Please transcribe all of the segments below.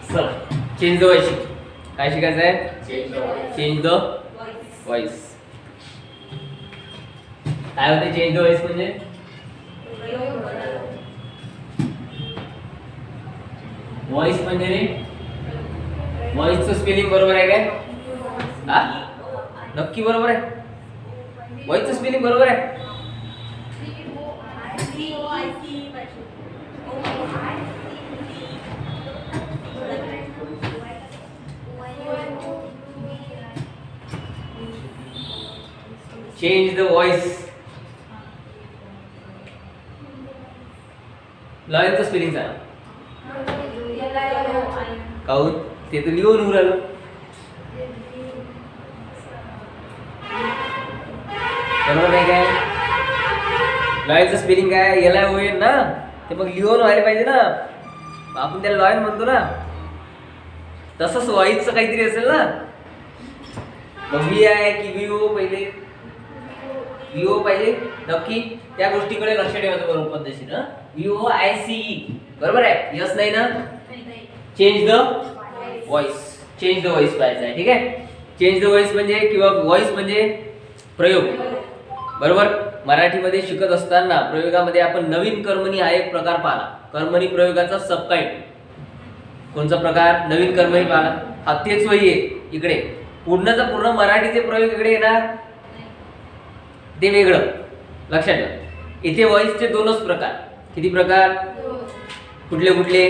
चला change the voice काय शिकायचं आहे? Change the voice. काय होते चेंज द वॉइस म्हणजे? वॉइस म्हणजे रे वॉइसचं स्पेलिंग बरोबर आहे काय? हा नक्की बरोबर आहे? वॉइसचं स्पेलिंग बरोबर आहे? चेंज द वॉइस लॉयनचं स्पेलिंग सांग. काऊन ते तर लिहून उरालं. बरोबर नाही काय? लॉयनचं स्पेलिंग काय? एल आय ओ एन ना, ते मग लिहून व्हायला पाहिजे ना, आपण त्याला लॉयन म्हणतो ना. तसंच वॉइसचं काहीतरी असेल ना. मग व्ही आहे की व्ही ओ? पहिले व्ही ओ पाहिजे नक्की. त्या गोष्टीकडे लक्ष ठेवायचं बरोबर पद्धतशीर. V o i c e बरोबर आहे? यस नाही ना? Change the voice. Change the voice पाहिजे आहे. ठीक आहे. चेंज द वॉइस म्हणजे किंवा वॉइस म्हणजे प्रयोग. बरोबर. मराठीमध्ये शिकत असताना प्रयोगामध्ये आपण नवीन कर्मणी हा एक प्रकार पाहिला. कर्मणी प्रयोगाचा सबकाइंड. कोणचा प्रकार? नवीन कर्मणी पाहिला. हा तेच वही आहे इकडे. पूर्णचा पूर्ण मराठीचे प्रयोग इकडे येणार, ते वेगळं. लक्षात ठेवा. इथे वॉइसचे दोनच प्रकार. किती प्रकार? कुठले कुठले?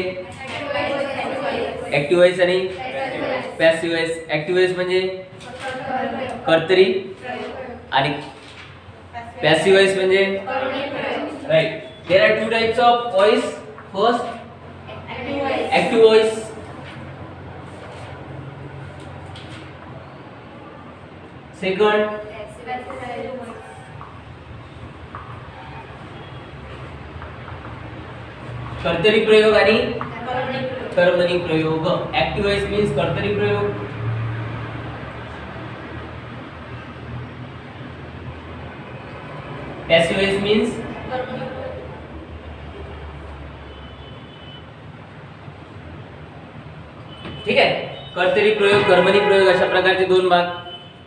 ऍक्टिव्ह वॉइस आणि पॅसिव्ह वॉइस. ऍक्टिव्ह वॉइस म्हणजे कर्तरी आणि पॅसिव्ह वॉइस म्हणजे right. There are two types of voice. First active voice, second कर्तरी प्रयोग आणि कर्मणी प्रयोग. ऍक्टिव्ह वॉइस मीन्स कर्तरी प्रयोग, पॅसिव्ह वॉइस मीन्स ठीक आहे. कर्तरी प्रयोग, कर्मणी प्रयोग अशा प्रकारचे दोन भाग.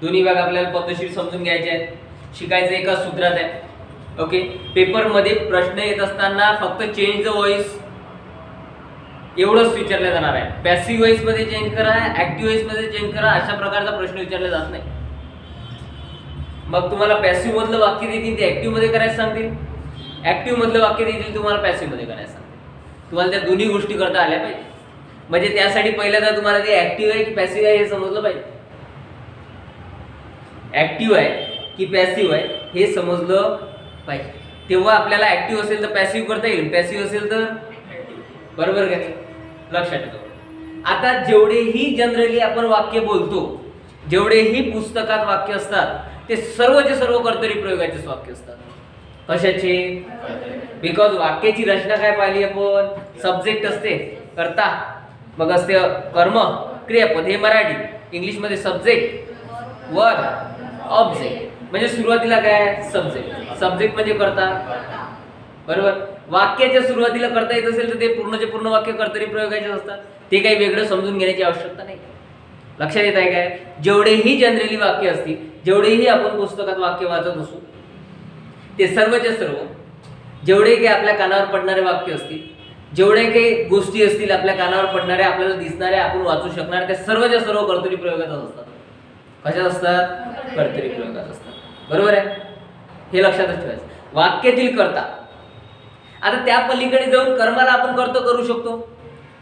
दोन्ही भाग आपल्याला पद्धतशीर समजून घ्यायचे आहेत. शिकायचे एका सूत्रात आहे. ओके. पेपर मध्ये प्रश्न येत असताना फक्त चेंज द वॉइस एवढंच विचारलं जाणार आहे. पॅसिव्ह वॉइस मध्ये चेंज करा, ऍक्टिव्ह वॉइस मध्ये चेंज करा अशा प्रकारचा प्रश्न विचारला जात नाही. मग तुम्हाला पॅसिव्ह मधलं वाक्य देतील ते ऍक्टिव्ह मध्ये करायला सांगतील, ऍक्टिव्ह मधलं वाक्य देतील तुम्हाला पॅसिव्ह मध्ये करायला सांगतील. तुम्हाला त्या दोन्ही गोष्टी करता आल्या पाहिजे. म्हणजे त्यासाठी पहिल्यांदा तुम्हाला ते ऍक्टिव्ह आहे की पॅसिव्ह आहे हे समजलं पाहिजे. ऍक्टिव्ह आहे की पॅसिव्ह आहे हे समजलं पाहिजे. तेव्हा आपल्याला ऍक्टिव्ह असेल तर पॅसिव्ह करता येईल, पॅसिव्ह असेल तर बरोबर का? लक्षात ठेवा. आता जेवढेही जनरली आपण वाक्य बोलतो, जेवढेही पुस्तकात वाक्य असतात ते सर्वचे सर्व कर्तरी प्रयोगाचेच वाक्य असतात. कशाचे? बिकॉज वाक्याची रचना काय पाहिली आपण? सब्जेक्ट असते, कर्ता, मग असते कर्म, क्रियापद. हे मराठी. इंग्लिश मध्ये सब्जेक्ट, वर्ब, ऑब्जेक्ट. म्हणजे सुरुवातीला काय? सब्जेक्ट. सब्जेक्ट म्हणजे कर्ता. बरोबर. वाक्याच्या सुरुवातीला करता येत असेल तर ते पूर्णचे पूर्ण वाक्य कर्तरी प्रयोगाचे असतात. ते काही वेगळं समजून घेण्याची आवश्यकता नाही. लक्षात येत आहे काय? जेवढेही जनरली वाक्य असतील, जेवढेही आपण पुस्तकात वाक्य वाचत असू, ते सर्वचे सर्व जेवढे काही आपल्या कानावर पडणारे वाक्य असतील, जेवढे काही गोष्टी असतील आपल्या कानावर पडणाऱ्या, आपल्याला दिसणाऱ्या, आपण वाचू शकणार, ते सर्वच्या सर्व कर्तरी प्रयोगात असतात. कशात असतात? कर्तरी प्रयोगात असतात. बरोबर आहे. हे लक्षातच ठेवायचं. वाक्यातील कर्ता. आता त्या पलीकडे जाऊन कर्माला आपण कर्त करू शकतो,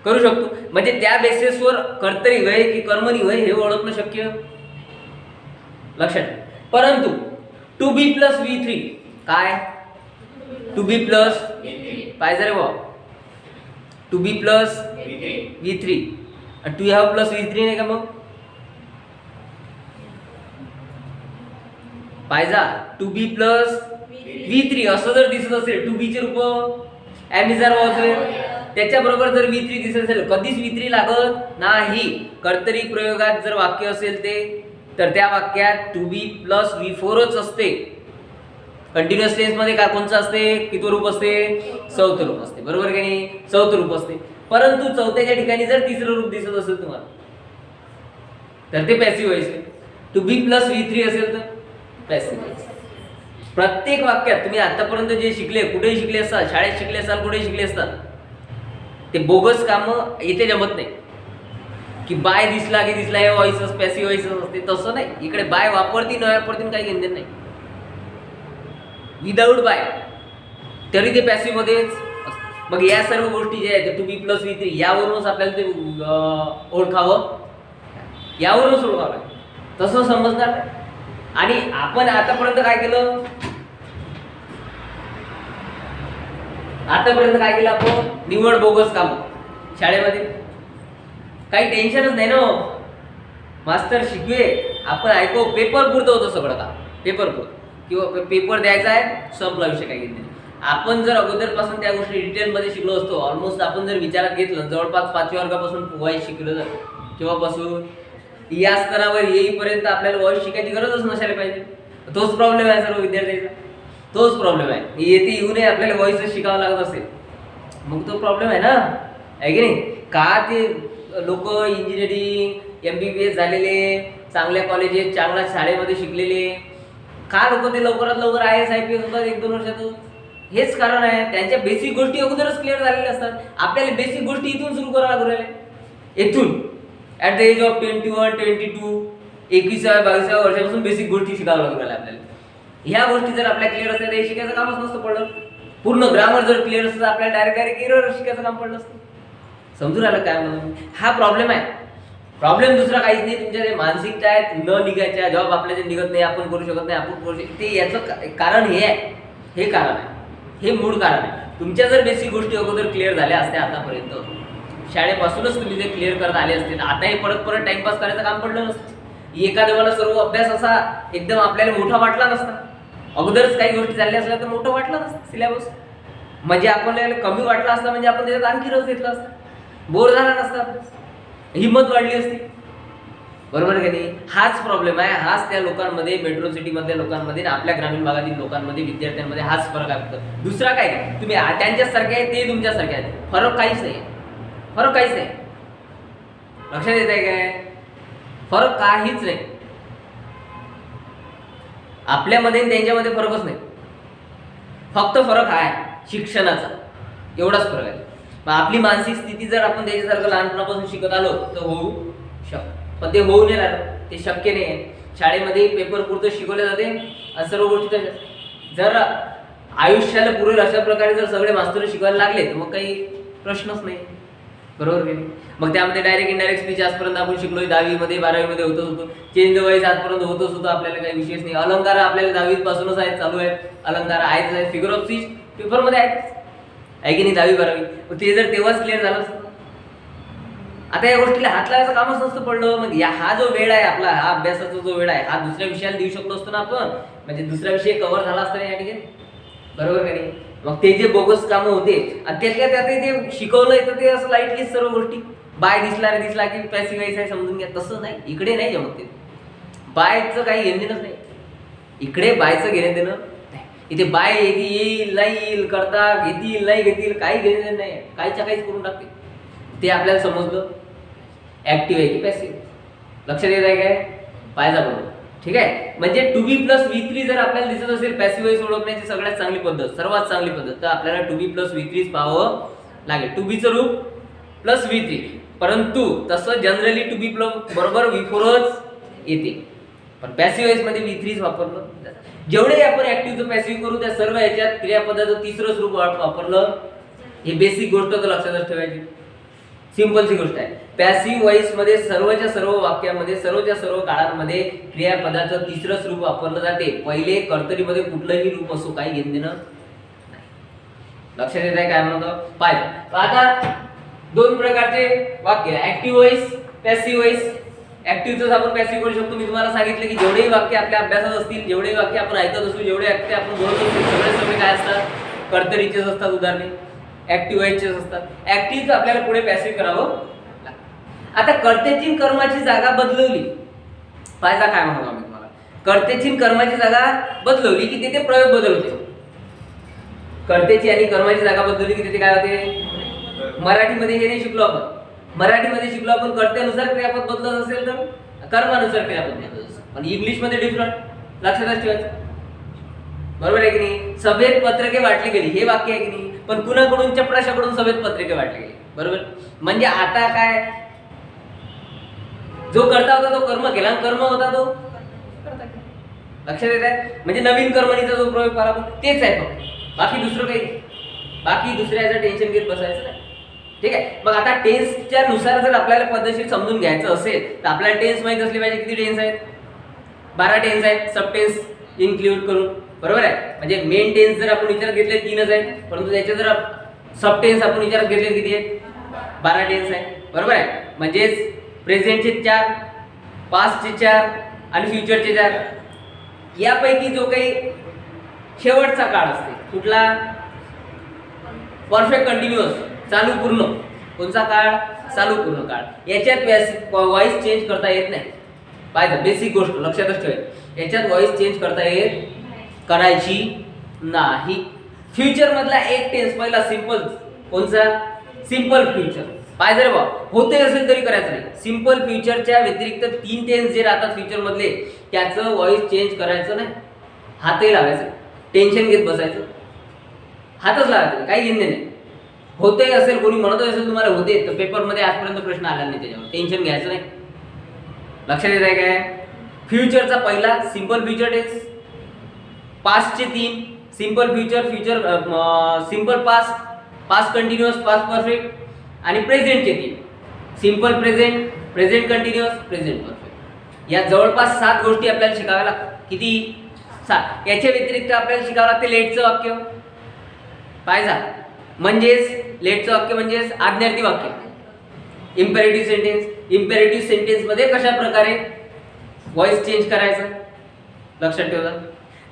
करू शकतो. म्हणजे त्या बेसिसवर कर्तरी वय की कर्मणी वय हे ओळखणं शक्य. लक्षात. परंतु टू बी प्लस V3 काय? टू बी प्लस पाहिजे रे भाऊ. टू बी प्लस V3 आणि टू हॅव प्लस V3 नाही का? मग पाहिजा टू बी प्लस V3 असं जर दिसत असेल, टू बी चे रूप एम इज आर वॉज, त्याच्याबरोबर जर V3 दिसत असेल, कधीच V3 लागत नाही. कर्तरी प्रयोगात जर वाक्य असेल ते, तर त्या वाक्यात टू बी प्लस V4च असते. कंटिन्युअस टेन्स मध्ये काय कोणचं असते? किती रूप असते? चौथं रूप असते. बरोबर की नाही? चौथं रूप असते. परंतु चौथ्याच्या ठिकाणी जर तिसरं रूप दिसत असेल तुम्हाला तर ते पॅसिव्ह वॉइस आहे. टू बी प्लस V3 असेल तर पॅसिव्ह वॉइस. प्रत्येक वाक्यात तुम्ही आतापर्यंत जे शिकले, कुठेही शिकले असाल, शाळेत शिकले असाल, कुठेही शिकले असतात, ते बोगस कामं इथे जमत नाही की बाय दिसला की दिसला हे व्हॉइसच पॅसिव्ह व्हॉइसच असते. तसं नाही. इकडे बाय वापरती न वापरती काही घेणं नाही. विदाऊट बाय तरी ते पॅसिव्ह मध्येच असतं. मग या सर्व गोष्टी ज्या आहेत टू बी प्लस V3 यावरूनच आपल्याला ते ओळखावं, यावरूनच ओळखावं लागेल. तसं समजणार नाही. आणि आपण आतापर्यंत काय केलं, आपण निवड बोगस काम शाळेमध्ये काही टेन्शनच नाही ना. मास्तर शिकवे, आपण ऐकू, पेपर पुरतं होतं सगळं काम. पेपर पुरतं किंवा पेपर द्यायचा आहे, संपला विषय. काही घेत नाही. आपण जर अगोदरपासून त्या गोष्टी डिटेलमध्ये शिकलो असतो, ऑलमोस्ट आपण जर विचारात घेतलं, जवळपास 5व्या वर्गापासून व्हॉइस शिकलं जर, तेव्हापासून या स्तरावर येईपर्यंत आपल्याला व्हॉइस शिकायची गरजच नसायला पाहिजे. तोच प्रॉब्लेम आहे सर्व विद्यार्थ्यांचा. तोच प्रॉब्लेम आहे. येथे येऊनही आपल्याला व्हॉइसच शिकावं लागत असेल, मग तो प्रॉब्लेम आहे ना, आहे की नाही? का ते लोक इंजिनिअरिंग MBBS झालेले, चांगल्या कॉलेजेस, चांगल्या शाळेमध्ये शिकलेले, का लोक ते लवकरात लवकर IAS IPS होतात 1-2 वर्षातून? हेच कारण आहे. त्यांच्या बेसिक गोष्टी अगोदरच क्लिअर झालेल्या असतात. आपल्याला बेसिक गोष्टी इथून सुरू करायला लागू राहिल्या. इथून ॲट द एज ऑफ 21, 22, 21व्या-22व्या वर्षापासून बेसिक गोष्टी शिकावं लागू राहिल्या आपल्याला. ह्या गोष्टी जर आपल्याला क्लिअर असल्या तर हे शिकायचं कामच नसतं पडलं. पूर्ण ग्रामर जर क्लिअर असतं तर आपल्याला डायरेक्ट एरर शिकायचं काम पडलं असतं. समजून राहिलं काय म्हणून? हा प्रॉब्लेम आहे. प्रॉब्लेम दुसरा काहीच नाही. तुमच्या जे मानसिकता आहेत न निघायच्या, जॉब आपल्या जे निघत नाही, आपण करू शकत नाही, आपण करू शकतो, ते याचं कारण हे आहे. हे कारण आहे, हे मूळ कारण आहे. तुमच्या जर बेसिक गोष्टी अगोदर क्लिअर झाल्या असत्या आतापर्यंत, शाळेपासूनच तुम्ही जे क्लिअर करत आले असते, आता हे परत परत टाइमपास करायचं काम पडलं नसतं. एखाद्या सर्व अभ्यास असा एकदम आपल्याला मोठा वाटला नसता. अगोदरच काही गोष्टी झाल्या असल्या तर मोठं वाटलं नसतं सिलेबस. म्हणजे आपल्याला कमी वाटला असता, म्हणजे आपण त्याच्यात आणखी रस घेतला असता, बोर झाला नसता, हिंमत वाढली असती. बरोबर की नाही? हाच प्रॉब्लेम आहे. हाच त्या लोकांमध्ये, मेट्रो सिटीमधल्या लोकांमध्ये, आपल्या ग्रामीण भागातील लोकांमध्ये, विद्यार्थ्यांमध्ये हाच फरक आहे. दुसरा काय नाही. तुम्ही त्यांच्यासारखे आहे, ते तुमच्यासारखे आहेत. फरक काहीच नाही. फरक काहीच नाही. लक्षात येत आहे काय? फरक काहीच नाही. आपल्यामध्ये आणि त्यांच्यामध्ये फरकच नाही. फक्त फरक आहे शिक्षणाचा, एवढाच फरक आहे. मग आपली मानसिक स्थिती जर आपण त्याच्यासारखं लहानपणापासून शिकत आलो तर होऊ शकतं. पण ते होऊ नाही राहिलं, ते शक्य नाही आहे. शाळेमध्ये पेपर पुरतं शिकवले जाते आणि सर्व गोष्टी. जर आयुष्याला पुरेल अशा प्रकारे जर सगळे मास्तर शिकवायला लागले तर मग काही प्रश्नच नाही. बरोबर की नाही? मग त्यामध्ये डायरेक्ट इनडायरेक्ट स्पीच आजपर्यंत आपण शिकलोय. 10वी मध्ये 12वी मध्ये होतो. चेंज द व्हॉइस आजपर्यंत होतच होतं. आपल्याला काही विशेष नाही. अलंकार आपल्याला 10वी पासूनच आहेत, चालू आहेत. अलंकार आहेत, फिगर ऑफ स्पीच पेपरमध्ये आहेत, आहे की नाही? 10वी-12वी. मग ते जर तेव्हाच क्लिअर झालं असतं. आता या गोष्टीला हात लावायचं कामच नसतं पडलं. मग हा जो वेळ आहे आपला, हा अभ्यासाचा जो वेळ आहे, हा दुसऱ्या विषयाला देऊ शकलो असतो ना आपण. म्हणजे दुसरा विषय कव्हर झाला असता या ठिकाणी. बरोबर का नाही? मग ते जे बोगस कामं होते आणि त्यातल्या त्यात ते शिकवलंय तर ते असं लाईटली सर्व गोष्टी, बाय दिसला की पॅसिव्ह व्हॉइस आहे समजून घ्या. तसं नाही. इकडे नाही जमत ते. बायचं काही घेणं देणंच नाही. इकडे बायचं घेणं देणं नाही. इथे बाय येईल नाही येईल, करता घेतील नाही घेतील, काही घेणं देणं नाही. काहीच्या काहीच करून टाकते. ते आपल्याला समजलं ऍक्टिव्ह आहे की पॅसिव्ह. लक्षात येत आहे काय? पाहिजा बरोबर. ठीक आहे. म्हणजे टू बी प्लस V3 जर आपल्याला दिसत असेल पॅसिव्ह व्हॉइस ओळखण्याची सगळ्यात चांगली पद्धत, सर्वात चांगली पद्धत, तर आपल्याला टू बी प्लस V3 पाहावं लागेल. टू बीचं रूप प्लस V3. परंतु तसं जनरली टू बी बरोबर V4च येते. पण पॅसिव्ह व्हॉइस मध्ये V3च वापरलं. जेवढे आपण ऍक्टिव्हचं पॅसिव्ह करू त्या सर्व ह्याच्यात क्रियापदाचं तिसरं रूप वापरलं. हे बेसिक गोष्ट तर लक्षातच ठेवायची. सिंपलची गोष्ट आहे. पॅसिव्ह व्हॉइस मध्ये सर्वच्या सर्व वाक्यामध्ये, सर्वच्या सर्व काळांमध्ये क्रियापदाचं तिसरं रूप वापरलं जाते. पहिले कर्तरीमध्ये कुठलंही रूप असो, काही घेणं देणं नाही. लक्षात येत आहे काय म्हणतो? पाहिजे. आता दोन प्रकारचे वाक्य, ऍक्टिव्ह व्हॉइस, पॅसिव्ह व्हॉइस. ऍक्टिव्हच आपण पॅसिव्ह करू शकतो. मी तुम्हाला सांगितलं की जेवढेही वाक्य आपल्या अभ्यासात असतील, जेवढेही वाक्य आपण ऐकत असू, जेवढे वाक्य आपण बोलत असू, सगळे काय असतात? कर्तरीचेच असतात. उदाहरणे ऍक्टिव्ह व्हॉइसचेच असतात. ऍक्टिव्हचं आपल्याला पुढे पॅसिव्ह करावं. आता कर्त्याची कर्माची जागा बदलवली. पाहिजा काय म्हणतो आम्ही तुम्हाला? कर्त्याची कर्माची जागा बदलवली की तिथे प्रयोग बदलते. कर्त्याची आणि कर्माची जागा बदलली की तिथे काय होते? मराठीमध्ये हे नाही शिकलो आपण. मराठीमध्ये शिकलो आपण कर्त्यानुसार क्रियापद बदलत असेल तर कर्मानुसार क्रियापद बदलत असेल. पण इंग्लिशमध्ये डिफरंट, लक्षातच ठेवायचं. बरोबर आहे की नाही? सभेत पत्रके वाटली गेली हे वाक्य आहे की नाही, पण कुणाकडून? चपराशाकडून सभेत पत्रके वाटली गेली. बरोबर. म्हणजे आता काय, जो करता होता तो कर्म केला, कर्म होता तो करता केला. लक्षात येत आहे? म्हणजे नवीन कर्मणीचा जो प्रयोग पाहिला आपण तेच आहे फक्त, बाकी दुसरं काही नाही. बाकी दुसऱ्याचं टेन्शन घेत बसायचं नाही. ठीक आहे. मग आता टेन्सच्या नुसार जर आपल्याला पद्धतशीर समजून घ्यायचं असेल तर आपल्याला टेन्स माहित असले पाहिजे. किती टेन्स आहेत? 12 टेन्स आहेत, सब टेन्स इन्क्लूड करून. बरोबर आहे. म्हणजे मेन टेन्स जर आपण विचारात घेतले 3च आहेत, परंतु त्याचे जर सब टेन्स आपण विचारात घेतले किती आहेत? 12 टेन्स आहेत. बरोबर आहे. म्हणजेच प्रेझेंटचे 4, पास्टचे 4 आणि फ्युचरचे 4. यापैकी जो काही शेवटचा काळ असते कुठला? परफेक्ट कंटिन्युअस, चालू पूर्ण. कोणचा काळ? चालू पूर्ण काळ. याच्यात वॉइस चेंज करता येत नाही. पाहिजे बेसिक गोष्ट लक्षातच ठेवायची. याच्यात वॉइस चेंज करता करायची नाही. फ्युचर मधला एक टेन्स पहिला सिंपल. कोणचा? Simple future. पाहिजे रे बा, होते असेल तरी करायचं नाही. सिंपल फ्युचरच्या व्यतिरिक्त 3 टेन्स जे राहतात फ्युचर मधले त्याचं वॉइस चेंज करायचं नाही. हातही लावायचं, टेन्शन घेत बसायचं, हातच लावायचं, काही घेणे नाही. होते असेल, कोणी म्हणत असेल तुम्हाला होते, तर पेपरमध्ये आजपर्यंत प्रश्न आला नाही त्याच्यावर, टेन्शन घ्यायचं नाही. लक्षात येत आहे काय? फ्युचरचा पहिला सिंपल फ्युचर टेन्स, पास्टचे 3 simple future, simple past, past continuous, past perfect आणि प्रेझेंटचे 3 simple present, present continuous, present perfect. या जवळपास 7 गोष्टी आपल्याला शिकाव्या लागतात. किती? 7. याच्या व्यतिरिक्त आपल्याला शिकावं लागते लेटचं वाक्य. पाहिजे म्हणजेच लेटचं वाक्य म्हणजेच आज्ञार्थी वाक्य, इम्पेरेटिव्ह सेंटेन्स. इम्पेरेटिव्ह सेंटेन्स मध्ये कशा प्रकारे व्हॉइस चेंज करायचं लक्षात ठेवा.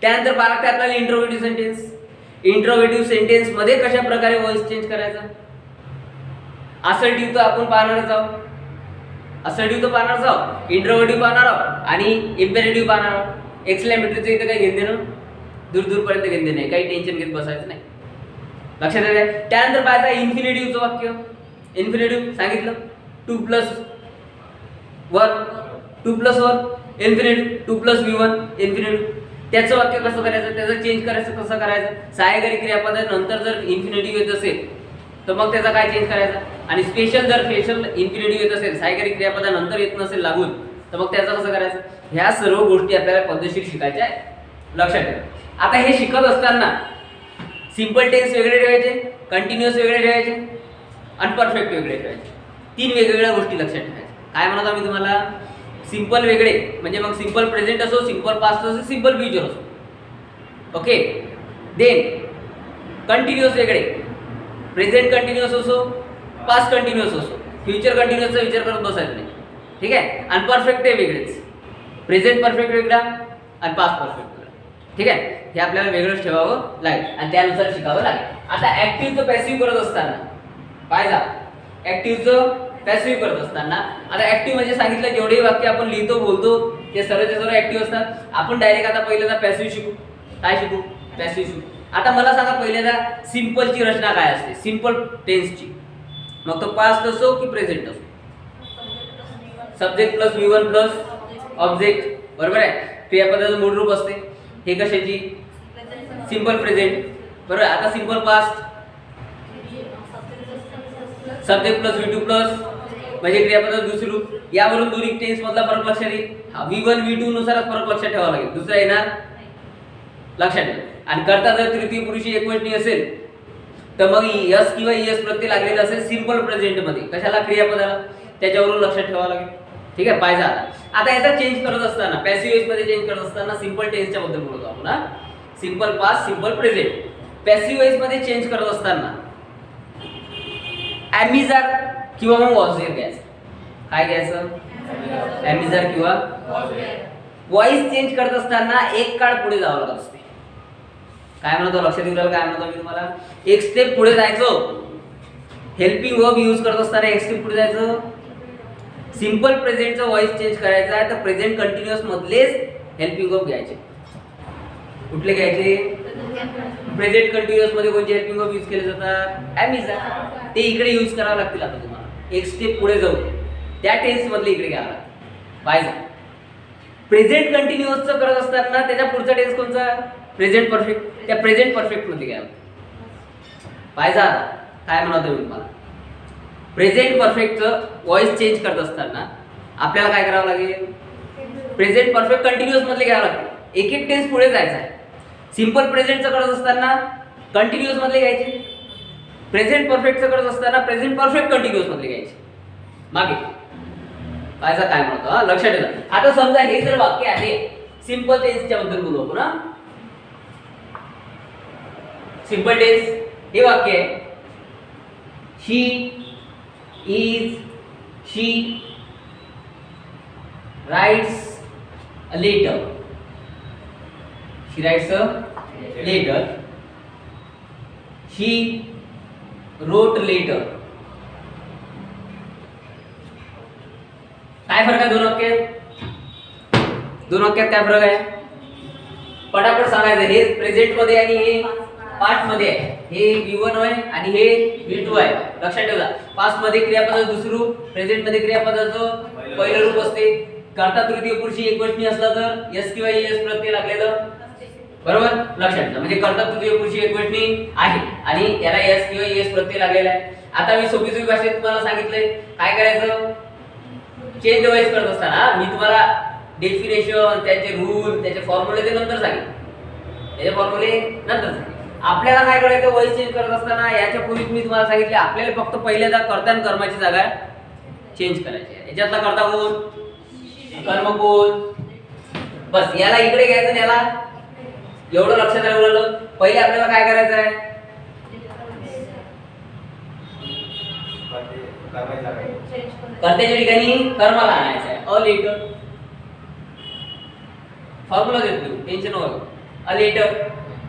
त्यानंतर 12 ते आपल्याला इंट्रोगेटिव्ह सेंटेन्स. इंट्रोगेटिव्ह सेंटेन्स मध्ये कशा प्रकारे व्हॉइस चेंज करायचा. असर्टिव्ह तर आपण पाहणारच आहोत, असर्टिव्ह तर पाहणारच आहोत, इंट्रोगेटिव्ह पाहणार आहोत आणि इम्पेरेटिव्ह पाहणार आहोत. एक्सक्लेमेटरीचं इथं काही घेणं देणं दूरपर्यंत घेणं नाही, काही टेन्शन घेत बसायचं नाही. लक्षात येते. त्यानंतर पाहायचं इन्फिनिटिव्हचं वाक्य. इन्फिनिटिव्ह सांगितलं 2 + 1, 2 + 1 इन्फिनिटिव्ह, 2 + V1 इन्फिनिटिव्ह. त्याचं वाक्य कसं करायचं, त्याचं चेंज करायचं कसं करायचं. सहाय्यकारी क्रियापदानंतर जर इन्फिनिटिव्ह येत असेल तर मग त्याचा काय चेंज करायचा. आणि स्पेशल जर स्पेशल इन्फिनिटिव्ह येत असेल, सहाय्यकारी क्रियापदानंतर येत नसेल लागून, तर मग त्याचं कसं करायचं. ह्या सर्व गोष्टी आपल्याला पद्धतशीर शिकायच्या आहेत. लक्षात ठेवा. आता हे शिकत असताना सिंपल टेन्स वेगळे ठेवायचे, कंटिन्युअस वेगळे ठेवायचे आणि परफेक्ट वेगळे ठेवायचे. 3 वेगवेगळ्या गोष्टी लक्षात ठेवायच्या. काय म्हणत आम्ही तुम्हाला? सिंपल वेगळे म्हणजे मग सिंपल प्रेझेंट असो, सिंपल पास्ट असो, सिंपल फ्युचर असो. ओके. देन कंटिन्युअस वेगळे, प्रेझेंट कंटिन्युअस असो, पास्ट कंटिन्युअस असो, फ्युचर कंटिन्युअसचा विचार करत बसायचं नाही. ठीक आहे. आणि परफेक्ट हे वेगळेच, प्रेझेंट परफेक्ट वेगळा आणि पास्ट परफेक्ट वेगळा. ठीक आहे. हे आपल्याला वेगळंच ठेवावं लागेल आणि त्यानुसार शिकावं लागेल. आता ऍक्टिव्हचं पॅसिव्ह करत असताना पाहिजे, ऍक्टिव्हचं पॅसिव्ह करत असताना आता ऍक्टिव्ह म्हणजे सांगितलं जेवढेही वाक्य आपण लिहितो बोलतो ते सर्वचे सर्व ऍक्टिव्ह असतात. आपण डायरेक्ट आता पहिल्यांदा पॅसिव्ह शिकू. काय शिकू? पॅसिव्ह शिकू. आता मला सांगा पहिल्यांदा सिंपलची रचना काय असते, सिंपल टेन्सची. मग तो पास्ट असो की प्रेझेंट असो, subject plus V1 plus object. बरोबर आहे. क्रियापदाचं मूळ रूप असते. हे कशाची? Simple present. बरोबर. आता simple past subject plus V2 plus म्हणजे क्रियापदाचं दुसरे रूप. यावरून दोन्ही टेन्स मधला फरक लक्षात येईल. V1 V2 नुसारच फरक लक्षात ठेवावा लागेल, दुसरा येणार लक्षात ठेवा. आणि करता जर तृतीय पुरुषी एकवचनी असेल तर मग यस किंवा एस प्रत्यय लागलेला असेल सिंपल प्रेझेंट मध्ये कशाला, क्रियापदाला. त्याच्यावरून लक्षात ठेवावं लागेल. ठीक आहे. पाहिजे. आता याचा चेंज करत असताना पॅसिव्ह वॉइस मध्ये चेंज करत असताना सिंपल टेन्सच्या बद्दल बोलतो आपण. Simple past, simple present. Passive voice मध्ये चेंज करत असताना ॲमिजार किंवा मग वॉझियर घ्यायचं. काय घ्यायचं? ॲमिजार किंवा वॉइस चेंज करत असताना एक काळ पुढे जावं लागत असते. काय म्हणतो लक्षात येईल? काय म्हणतो मी तुम्हाला? एक स्टेप पुढे जायचं. हेल्पिंग वर्ब यूज करत असताना एक स्टेप पुढे जायचं. सिंपल प्रेझेंटचं वॉइस चेंज करायचं आहे तर प्रेझेंट कंटिन्युअस मधलेच हेल्पिंग वर्ब घ्यायचे. कुठले घ्यायचे? प्रेझेंट कंटिन्युअस मध्ये कोणते हेल्पिंग वर्ब यूज केले जातात? Am is are. ते इकडे यूज करावे लागतील. आता तुम्हाला एक स्टेप पुढे जाऊ त्या टेन्स मधले इकडे घ्यावं लागतं. पाहिजे प्रेझेंट कंटिन्युअसचं करत असताना त्याच्या पुढचा टेन्स कोणता? Present perfect. त्या प्रेझेंट परफेक्ट मध्ये घ्यावं. पाहिजे आता काय म्हणतो मी तुम्हाला, प्रेझेंट परफेक्टचं व्हॉइस चेंज करत असताना आपल्याला काय करावं लागेल? प्रेझेंट परफेक्ट कंटिन्युअस मधले घ्यावं लागते. एक एक टेन्स पुढे जायचं आहे. सिंपल प्रेझेंटचं करत असताना कंटिन्युअस मधले घ्यायचे. प्रेझेंट परफेक्टचं करत असताना प्रेझेंट परफेक्ट कंटिन्युअस मधले घ्यायचे. मागे पाहिजे काय म्हणतो, लक्षात ठेवा. आता समजा हे जर वाक्य आहे, सिंपल टेन्सच्या बद्दल बोलू आपण. सिंपल टेन्स हे वाक्य आहे, she is, she writes a letter. She writes a letter. She wrote a letter. काय फरक आहे दोन वाक्यात? दोन वाक्यात काय फरक आहे? पटापट सांगायचं. हे प्रेझेंट मध्ये आणि हे पास्ट मध्ये आहे. हे V1 आहे आणि हे V2 आहे. लक्षात ठेवा. पास्ट मध्ये क्रियापद दुसरू, प्रेझेंट मध्ये क्रियापदाचं पहिलं रूप असते. कर्ता तृतीय पुरुषी एकवचनी असला तर एस किंवा एस प्रत्यय लागलेलं, बरोबर? लक्षात ठेवा. म्हणजे कर्ता तृतीय पुरुषी एकवचनी आहे आणि याला एस किंवा एस प्रत्यय लागलेला आहे. आता मी सोपी भाषेत तुम्हाला सांगितलंय काय करायचं. चेंज व्हॉइस करत असताना मी तुम्हाला डेफिनेशन, त्याचे रूल, त्याचे फॉर्म्युले ते नंतर सांगेन. त्याचे फॉर्म्युले नंतर सांगेन. आपल्याला काय करायचं व्हॉइस चेंज करत असताना याच्या पूर्वीच मी तुम्हाला सांगितले आपल्याला फक्त पहिल्यांदा कर्ता आणि कर्माची जागा चेंज करायची आहे. याच्यातला कर्ता कोण? कर्म कोण? बस याला इकडे घ्यायचं आणि याला एवढं लक्षात ठेवलं. पहिले आपल्याला काय करायचं आहे? कर्त्याच्या ठिकाणी कर्माला आणायचं आहे. A letter. फॉर्म्युला देतो, टेन्शन नका. A letter.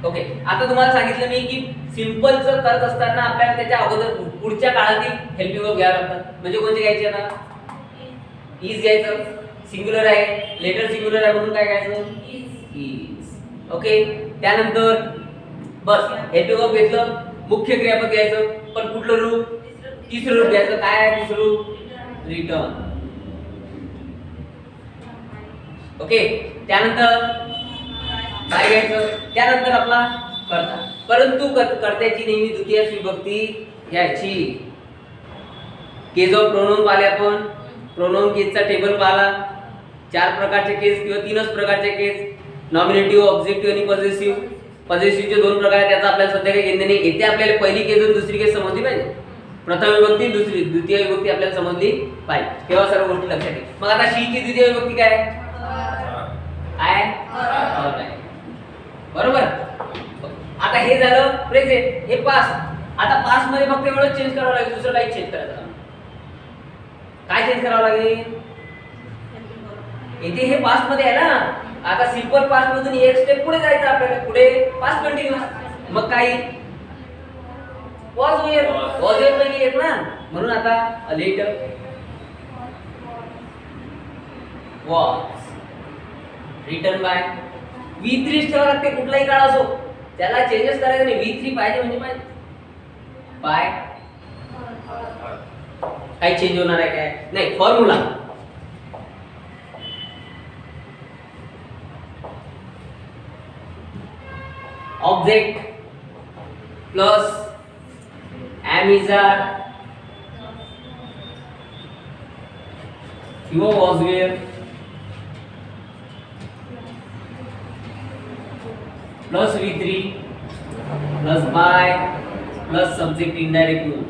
ओके. आता तुम्हाला सांगितलं मी की सिंपलचं करत असताना आपल्याला त्याच्या अगोदर पुढच्या काळातील हेल्पिंग वर्ब घ्यावे लागतात. म्हणजे कोणते घ्यायचे? आता इज घ्यायचं, सिंग्युलर आहे, लेटर सिंग्युलर आहे म्हणून काय घ्यायचं? इज. ओके. त्यानंतर बस हेल्पिंग वर्ब घेतलं, मुख्य क्रियापद घ्यायचं. पण कुठलं रूप? तिसरं रूप घ्यायचं. काय आहे तिसरं रूप? रिटर्न. ओके. त्यानंतर काय घ्यायचं? त्यानंतर आपला कर्ता. परंतु कर्त्याची नेहमी द्वितीय विभक्ती घ्यायची. केस ऑफ प्रोनाउन पाहिले आपण. प्रोनाउन केसचा टेबल पाहिला. 4 प्रकारचे केस किंवा 3च प्रकारचे केस, नॉमिनेटिव्ह, ऑब्जेक्टिव्ह आणि पॉझेसिव्ह. पॉझेसिव्हचे 2 प्रकार आहेत. त्याचा आपल्याला सध्या काही घेणे नाही. येथे आपल्याला पहिली केस आणि दुसरी केस समजली पाहिजे. प्रथम विभक्ती, दुसरी द्वितीय विभक्ती आपल्याला समजली पाहिजे. तेव्हा सर्व गोष्टी लक्षात ठेवा. मग आता शी ची द्वितीय विभक्ती काय आहे? बरोबर. आता हे झालं प्रेझेंट, हे पास्ट. आता पास्ट मध्ये फक्त एवढं चेंज करावं लागेल, दुसरं काही चेंज करायचं. काय चेंज करावं लागेल? इथे हे पास्ट मध्ये आहे ना. आता सिंपल पास्ट मधून एक स्टेप पुढे जायचं आपल्याला. पुढे पास्ट कंटिन्यूअस. मग काही वॉज वेअर, वॉज वेअर मध्ये येत ना. म्हणून आता letter was return bye. V3 ठेवा लागते कुठलाही काळ असो. त्याला चेंजेस करायचे नाही. V3 पाहिजे म्हणजे पाहिजे. बाय काही चेंज होणार आहे काय? नाही. Formula object plus am is are किंवा was were plus V3 plus by plus subject indirect mood.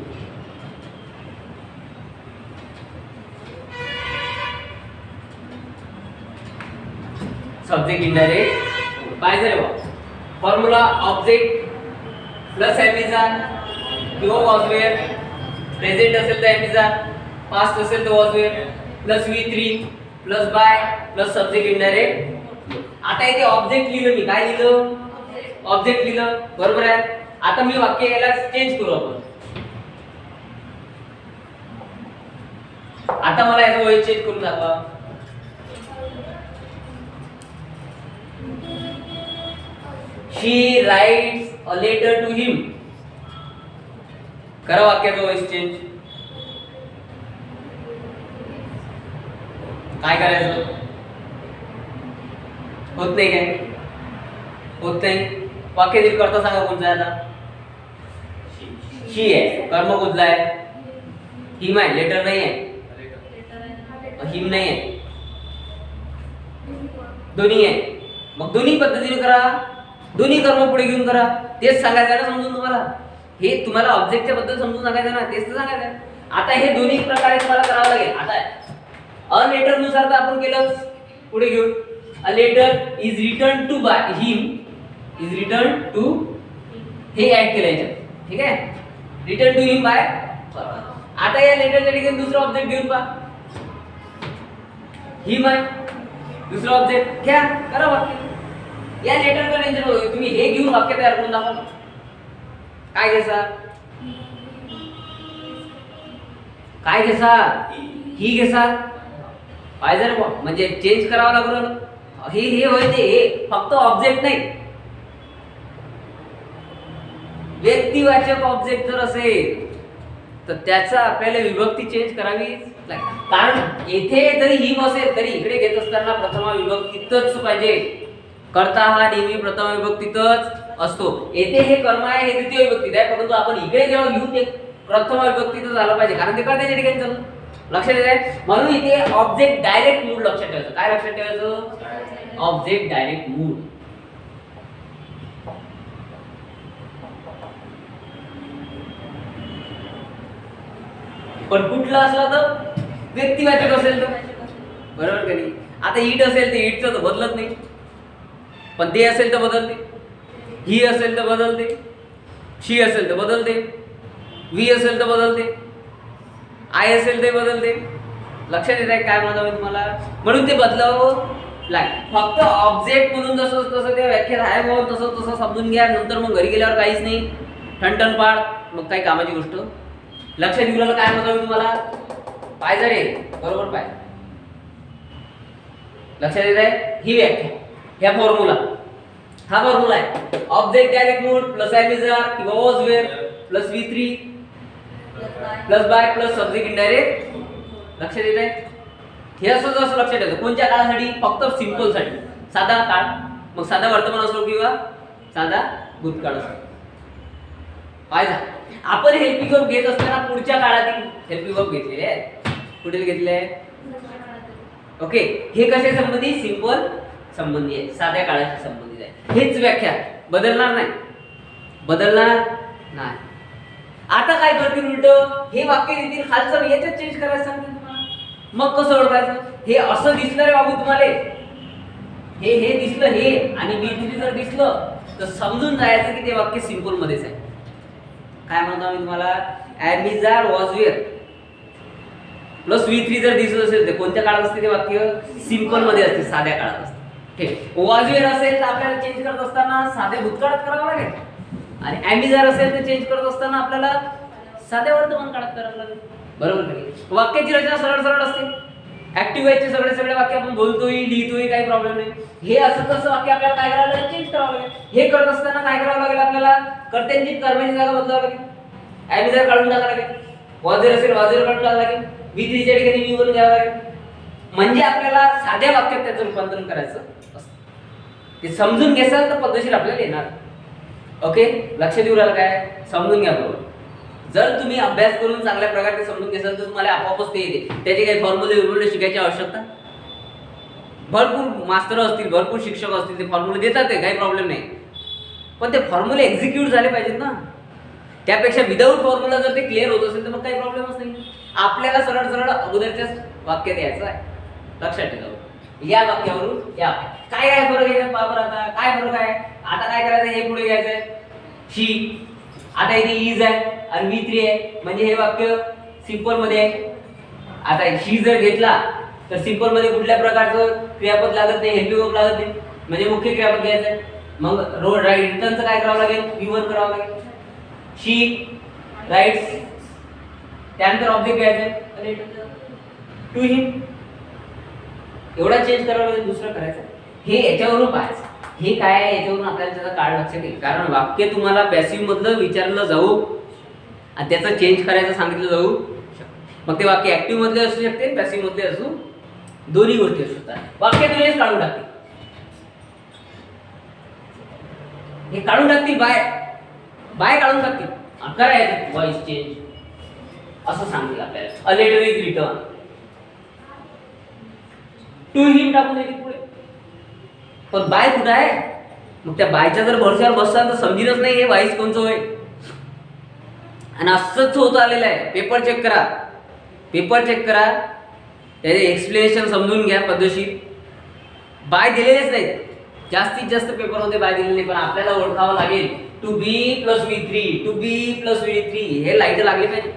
Subject indirect पाहिजे रे बा. Formula object plus am is are किंवा was were. प्रेझेंट असेल तर am is are, पास्ट असेल तर was were plus V3 plus by plus subject indirect. आता इथे object लिहिलं मी. काय लिहिलं? ऑब्जेक्ट लिहिलं. बरोबर आहे. आता मी वाक्य याला चेंज करू आपण. आता मला याचा वॉइस चेंज करून दाखवा. She writes a letter to him. करा वाक्याचा वॉइस चेंज. काय करायचं? होत नाही काय? होत नाही. वाक्य नीट करता सांगा कोणतं आहे आता? शी आहे. कर्म कुठला आहे? हिम आहे. लेटर नाही आहे. हिम नाही आहे. दोन्ही आहे. मग दोन्ही पद्धतीने करा. दोन्ही कर्म पुढे घेऊन करा. तेच सांगायचं ना समजून तुम्हाला. हे तुम्हाला ऑब्जेक्टच्या बद्दल समजून सांगायचं ना, तेच तर सांगायचं. आता हे दोन्ही प्रकारे तुम्हाला करावं लागेल. आता अ लेटर नुसार तर आपण केलं पुढे घेऊन. A letter is return to by him. Is return to हे ऍड केलं याच्यात. ठीक आहे. Return to him by. आता या लेटरच्या ठिकाणी दुसरा ऑब्जेक्ट घेऊन पहा. हिम आहे. दुसरा ऑब्जेक्ट घ्या. करा वाक्य. या लेटरचं टेन्शन होतं. तुम्ही हे घेऊन वाक्य तयार करून दाखवा. काय घ्यायचा? काय घ्यायचा? ही घ्यायचा. पाहिजे ना म्हणजे चेंज करावं लागलं. हे होय ते हे फक्त ऑब्जेक्ट नाही. व्यक्तिवाचक ऑब्जेक्ट जर असेल तर त्याचा आपल्याला विभक्ती चेंज करावी लागेल. कारण येथे जरी हिम असेल तरी इकडे घेत असताना प्रथमा विभक्तीतच पाहिजे. कर्ता हा नेहमी प्रथमा विभक्तीतच असतो. येथे हे कर्म आहे हे द्वितीय विभक्तीत आहे, परंतु आपण इकडे जेव्हा घेऊ ते प्रथमा विभक्तीतच झालं पाहिजे कारण ते कर्त्याच्या ठिकाणी चालू. लक्षात येते. म्हणून इथे ऑब्जेक्ट डायरेक्ट मूड लक्षात ठेवायचं. काय लक्षात ठेवायचं? Object direct mood. पण कुठला असला तर व्यक्तिवाचक असेल तर बरोबर का नाही. आता इट असेल तर इटचं तर बदलत नाही, पण ते असेल तर बदलते. ही असेल तर बदलते. शी असेल तर बदलते. वी असेल तर बदलते. आय असेल ते बदलते. लक्षात येत आहे काय म्हणतो मी तुम्हाला? म्हणून ते बदलावं लागेल. फक्त ऑब्जेक्ट म्हणून जसं तसं ते व्याख्यात आहे म्हणून तसं तसं समजून घ्या. नंतर मग घरी गेल्यावर काहीच नाही ठणठण पाड मग काही कामाची गोष्ट. लक्षात येऊ लागलं काय म्हणतो मी तुम्हाला? पाहिजे रे बरोबर पाय. लक्षात येत आहे. ही व्याख्या ह्या फॉर्म्युला हा फॉर्म्युला आहे. Object direct mood plus am is are किंवा was were plus V3 plus by plus subject indirect. लक्षात येत आहे. हे असं जसं लक्षात येतं. कोणत्या काळासाठी? फक्त सिंपल साठी. साधा काळ मग साधा वर्तमान असो किंवा साधा भूतकाळ असो. पाहिजे आपण हेल्पिंग वर्ब घेत असताना पुढच्या काळातील हेल्पिंग वर्ब घेतलेले आहे. पुढील घेतले आहे. ओके. हे कसे संबंधी? सिंपल संबंधी आहे. साध्या काळाशी संबंधित आहे. हेच व्याख्या बदलणार नाही. बदलणार नाही. आता काय करतील उलट? हे वाक्य देतील खालचं याच्यात चेंज करायचं सांगतील तुम्हाला. मग कसं ओळखायचं? हे असं दिसलं रे बाबू तुम्हाला. हे दिसलं हे आणि V3 जर दिसलं तर समजून जायचं की ते वाक्य सिंपल मध्येच आहे. काय म्हणतो आम्ही तुम्हाला? Am is are was were plus V3 जर दिसत असेल तर कोणत्या काळात असते ते वाक्य? सिंपल मध्ये असते, साध्या काळात असते. ठीक. वॉज वेअर असेल तर आपल्याला चेंज करत असताना साध्या भूतकाळात करावं लागेल आणि एम इज आर असेल तर चेंज करत असताना आपल्याला साध्या वर्तमान काळात करावं लागेल. बरोबर नाही? वाक्याची रचना सरळ सरळ असते. ऍक्टिव्ह व्हायचे सगळे वाक्य आपण बोलतोय लिहितोय काही प्रॉब्लेम नाही. हे असं तसं वाक्य आपल्याला काय करावं लागेल? चेंज करावं लागेल. हे करत असताना काय करावं लागेल? आपल्याला कर्त्यांची कर्माची जागा बदलावं लागेल. एम इज आर काढून टाकावं लागेल. वॉजर असेल वॉजर काढून टाकावं लागेल. V3 च्या ठिकाणी V1 घ्यावं लागेल. म्हणजे आपल्याला साध्या वाक्यात त्याचं रूपांतरण करायचं असतं. ते समजून घ्याल तर पद्धतशीर आपल्याला येणार. ओके. लक्षात येऊ राहिलं काय? समजून घ्या बरोबर. जर तुम्ही अभ्यास करून चांगल्या प्रकारे समजून घेसाल तर तुम्हाला आपोआपच ते येते. त्याचे काही फॉर्म्युले शिकायची आवश्यकता. भरपूर मास्टर असतील, भरपूर शिक्षक असतील, ते फॉर्म्युले देतात, ते काही प्रॉब्लेम नाही. पण ते फॉर्म्युले एक्झिक्यूट झाले पाहिजेत ना. त्यापेक्षा विदाऊट फॉर्म्युला जर ते क्लिअर होत असेल तर मग काही प्रॉब्लेमच नाही. आपल्याला सरळ सरळ अगोदरच्याच वाक्य द्यायचं आहे. लक्षात ठेवा. या वाक्यावरून या काय काय फरक आहे बाबर. आता काय फरक आहे? आता काय करायचं? हे पुढे घ्यायचंय शी. आता इथे इज आहे आणि V3 आहे म्हणजे हे वाक्य सिंपल मध्ये आहे. आता शी जर घेतला तर सिंपल मध्ये कुठल्या प्रकारचं क्रियापद लागत नाही, हेल्पिंग वर्ब लागत नाही म्हणजे मुख्य क्रियापद घ्यायचं आहे. मग रोड राईट रिटर्नचं काय करावं लागेल? V1 करावं लागेल. शी राईट्स त्यानंतर ऑब्जेक्ट घ्यायचं आहे टू हिम. एवढा चेंज करावं लागेल. दुसरं करायचं हे याच्यावरून पाहायचं. हे काय आहे याच्यावरून आपल्याला त्याचा काळ लक्षात येईल. कारण वाक्य तुम्हाला पॅसिव्ह मधलं विचारलं जाऊ आणि त्याचं चेंज करायचं सांगितलं जाऊ शकतं. मग ते वाक्य ऍक्टिव्ह मधले असू शकते, पॅसिव्ह मधले असू, दोन्ही गोष्टी असू शकतात. वाक्य तुम्ही काढून टाकतील, हे काढून टाकतील, बाय काढून टाकतील. करायचं व्हॉइस चेंज असं सांगतील आपल्याला. A letter is return, to him टाकून देतील पुढे. पण बाय कुठं आहे? मग त्या बायच्या जर भरशावर बसताल तर समजेलच नाही हे व्हॉइस कोणचं होय. आणि असंच होत आलेलं आहे. पेपर चेक करा, त्याचे एक्सप्लेनेशन समजून घ्या पद्धतशीर. बाय दिलेलेच नाहीत, जास्तीत जास्त पेपरमध्ये बाय दिलेले. पण आपल्याला ओळखावं लागेल टू बी प्लस V3 हे लाईट लागले पाहिजे.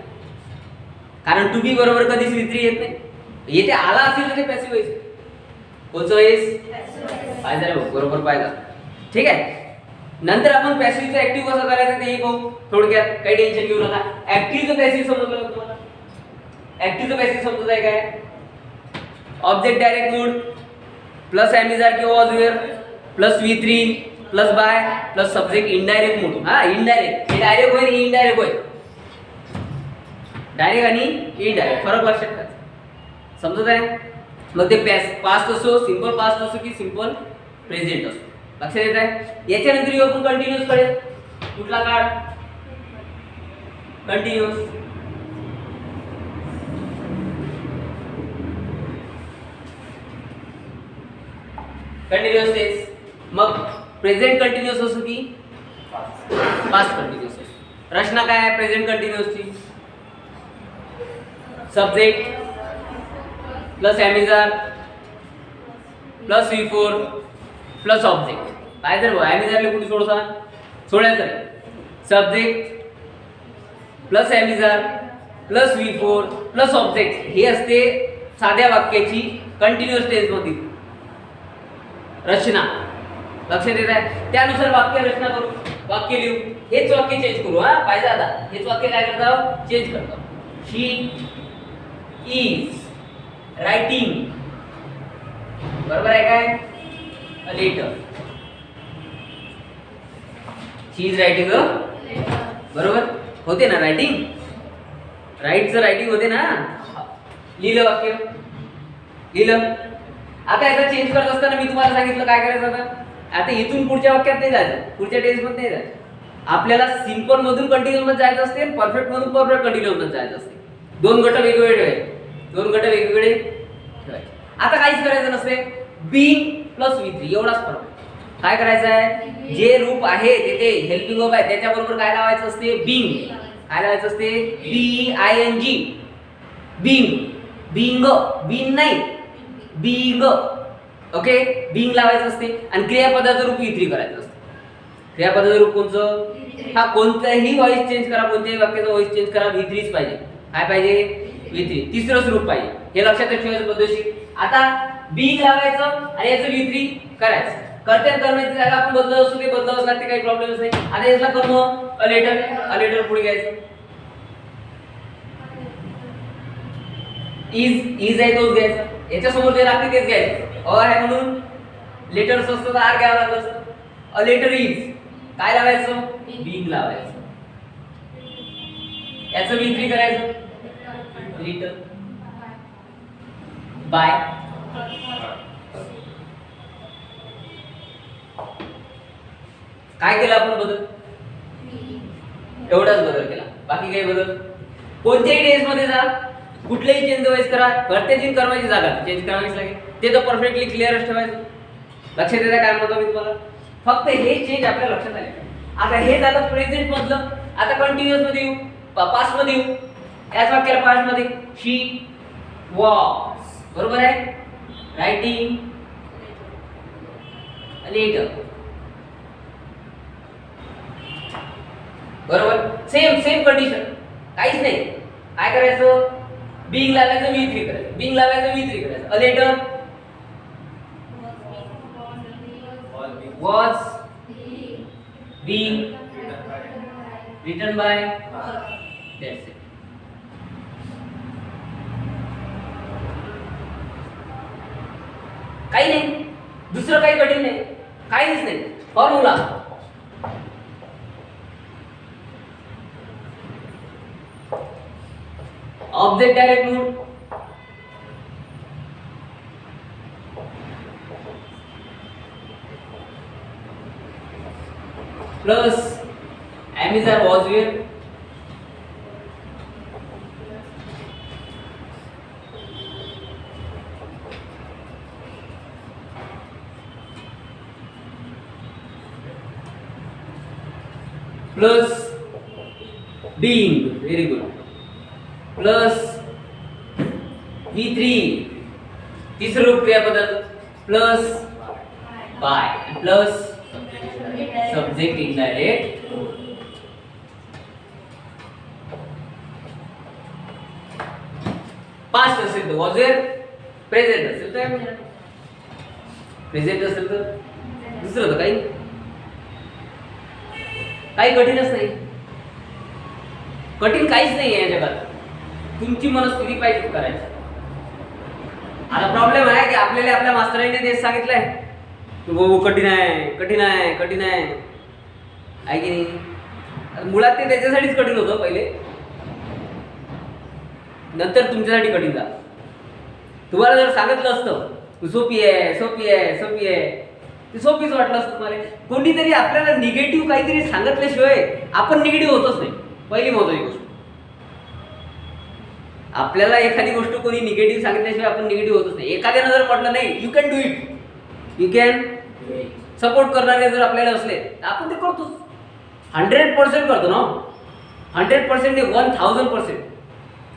कारण टू बी बरोबर कधीच V3 येत नाही. येथे आला असेल तर ते पॅसिव्ह व्हॉइस. कोणचं व्हॉइस? पाहिजे बरोबर पाहिजे. ठीक आहे. नंतर आपण पॅसिव्हचं ऍक्टिव्ह कसं करायचं तेही पाहू थोडक्यात. काही टेन्शन घेऊ नका. ऍक्टिव्हचं पॅसिव्ह समजलं तुम्हाला? ऍक्टिव्हचं पॅसिव्ह समजत आहे काय? Object direct mode plus am is are किंवा was were plus V3 plus by plus subject indirect mode. हा इनडायरेक्ट, हे डायरेक्ट होईल, हे इनडायरेक्ट होईल. डायरेक्ट आणि इनडायरेक्ट फरक लक्षात ठेवा. समजत आहे? मग ते पास्ट असो, सिंपल पास्ट असो की सिंपल प्रेझेंट असो, लक्षात येत आहे? याच्यानंतर येऊ आपण कंटिन्यूअस कडे. कुठला काळ? कंटिन्यूअस. Continuous tense. मग प्रेझेंट कंटिन्यूअस असो की पास्ट कंटिन्यूअस असो. रचना काय आहे प्रेझेंट कंटिन्यूअसची? Subject plus am is are plus V4 plus object. काय जर एमिजारला कुठे सोडायचं रे? Subject plus am is are plus V4 plus object हे असते साध्या वाक्याची कंटिन्यूअस टेन्स मध्ये रचना. लक्षात येत आहे? त्यानुसार वाक्य रचना करू, वाक्य लिहू. हेच वाक्य चेंज करू. हा पाहिजे आता हेच वाक्य काय करतो? चेंज करतो. शी इज रायटिंग, बरोबर आहे काय? A letter. She is writing a, बरोबर होते ना रायटिंग? राईटचं रायटिंग होते ना. लिहिलं वाक्य, लिहिलं. आता याचा चेंज करत असताना मी तुम्हाला सांगितलं काय करायचं. आता इथून पुढच्या वाक्यात नाही जायचं, पुढच्या टेन्स मध्ये नाही जायचं. आपल्याला सिंपल मधून कंटिन्यूअस मध्ये जायचं असते, परफेक्ट मधून परफेक्ट कंटिन्यूअस मध्ये जायचं असते. दोन गट वेगवेगळे ठेवायचे. आता काहीच करायचं नसते. बीइंग प्लस V3 एवढाच फरक. काय करायचं आहे? जे रूप आहे तिथे हेल्पिंग वर्ब आहे त्याच्याबरोबर काय लावायचं असते? बीइंग. काय लावायचं असते? BING. बीइंग नाही, बीइंग. ओके, बीइंग लावायचं असते. आणि क्रियापदाचं रूप V3 करायचं असते. क्रियापदाचं रूप कोणचं? हा कोणताही व्हॉइस चेंज करा, कोणत्याही वाक्याचं व्हॉइस चेंज करा, V3च पाहिजे. काय पाहिजे? V3. तिसरंच रूप पाहिजे. हे लक्षात ठेवायचं पद्धतशीर. आता बीइंग लावायचं आणि याचं V3 करायचं. कर्त्यात करण्याची जागा आपण बदलत असू ते बदलावंच लागते, काही प्रॉब्लेमच नाही. आता याला कर्म अ लेटर पुढे घ्यायचं. इज आहे तोच घ्यायचा. याच्या समोर जे लागते तेच घ्यायचं. अ आहे म्हणून लेटर्स असतं तर आर घ्यावं लागलं असतं. अ लेटर इज काय लावायचं? बीइंग लावायचं. याचं V3 करायचं. Return by. काय केलं आपण बदल? एवढाच बदल केला, बाकी काही बदल. कोणत्याही टेन्स मध्ये जा, कुठलेही चेंज व्हायच करा, कर्त्याची कर्माची जागा चेंज करावीच लागेल. ते तर परफेक्टली क्लिअरच ठेवायचं. लक्षात येतं काय म्हणतो मी तुम्हाला? फक्त हे चेंज आपल्या लक्षात आले. आता हे झालं प्रेझेंट मधलं. आता कंटिन्यूअस मध्ये येऊ, पास्ट मध्ये येऊ. याच वाक्याला पास्ट मध्ये शी वॉज, बरोबर आहे? रायटिंग लेटर, बरोबर. सेम कंडिशन, काहीच नाही. काय करायचं? बीइंग लावायचं V3 करायचं. बीइंग लावायचं V3 करायचं. A letter was being written by, that's it. काही नाही, दुसरं काही कठीण नाही. काहीच नाही. Formula object direct mood plus Amizar was where plus being, very good, plus V3 तीसरं रूप क्रियापद plus by plus subject indirect past असेल तर was where, प्रेझेंट असेल तर प्रेझेंट असेल तर दुसरं तर काही कठीणच नाही. कठीण काहीच नाही आहे या जगात. तुमची मनस्थिती पाहिजे करायची. आता प्रॉब्लेम आहे की आपल्याला आपल्या मास्तरांनी तेच सांगितलंय की बाबू कठीण आहे कठीण आहे कठीण आहे की नाही. मुळात ते त्याच्यासाठीच कठीण होतं पहिले, नंतर तुमच्यासाठी कठीण झालं. तुम्हाला जर सांगितलं असतं सोपी आहे सोपी आहे सोपी आहे, ते सोपीच वाटलं असतं तुम्हाला. कोणीतरी आपल्याला निगेटिव्ह काहीतरी सांगितल्याशिवाय आपण निगेटिव्ह होतच नाही. पहिली महत्त्वाची गोष्ट, आपल्याला एखादी गोष्ट कोणी निगेटिव्ह सांगितल्याशिवाय आपण निगेटिव्ह होतच नाही. एखाद्यानं जर म्हटलं नाही you can do it, you can support करणारे जर आपल्याला असले तर आपण ते करतोच. 100% करतो ना. 100% नाही, 1000%,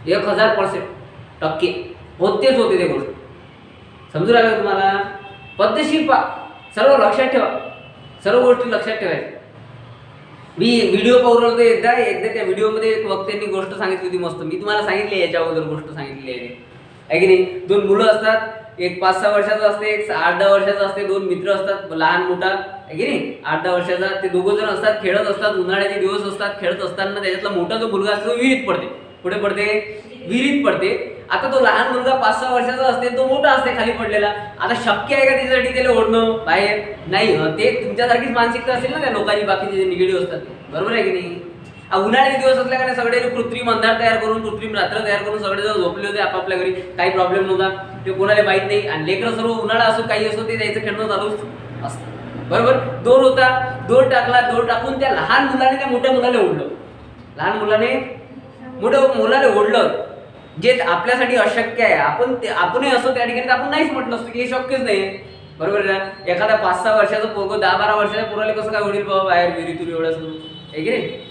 1000% होतेच होते ते गोष्ट. समजून राहिलं तुम्हाला. पद्धतशीर सर्व लक्षात ठेवा, सर्व गोष्टी लक्षात ठेवायच्या. मी व्हिडिओ पाहून होतो एकदा त्या व्हिडिओमध्ये एक वक्त्यांनी गोष्ट सांगितली होती मस्त. मी तुम्हाला सांगितली याच्या अगोदर गोष्ट सांगितली आहे की नाही. दोन मुलं असतात, एक 5-6 वर्षाचं असते, एक 8-10 वर्षाचं असते. दोन मित्र असतात, लहान मोठा आहे की नाही, 8-10 वर्षाचा. ते दोघं जण असतात, खेळत असतात, उन्हाळ्याचे दिवस असतात. खेळत असताना त्याच्यातला मोठा जो मुलगा असतो तो विहिरीत पडते. कुठे पडते? विहिरीत पडते. आता तो लहान मुलगा 5-6 वर्षाचा असते, तो मोठा असते खाली पडलेला. आता शक्य आहे का त्याच्यासाठी त्याला ओढणं बाहेर? नाही. ते तुमच्यासारखीच मानसिकता असेल ना त्या लोकांनी, बाकीचे जे निगेटिव्ह असतात, बरोबर आहे की नाही. उन्हाळ्याचे दिवस असल्या कारण सगळे कृत्रिम अंधार तयार करून, कृत्रिम रात्र तयार करून सगळे जण झोपले होते आपापल्या घरी. काही प्रॉब्लेम नव्हता, ते कोणाला माहीत नाही. आणि लेकरं सर्व उन्हाळा असो काही असो ते त्याचं खेळणं चालू असतं, बरोबर. दोर होता, दोर टाकला, दोर टाकून त्या लहान मुलाने त्या मोठ्या मुलाला ओढलं. लहान मुलाने मोठ्या मुलाला ओढलं, जे आपल्यासाठी अशक्य आहे. आपणही असो त्या ठिकाणी आपण नाहीच म्हटलं असतं की हे शक्यच नाही, बरोबर ना. एखादा 5-6 वर्षाचं पोरगं 10-12 वर्षाच्या पोराला कसं काय ओढील बाबा बाहेर विहिरीतून एवढं आहे की नाही.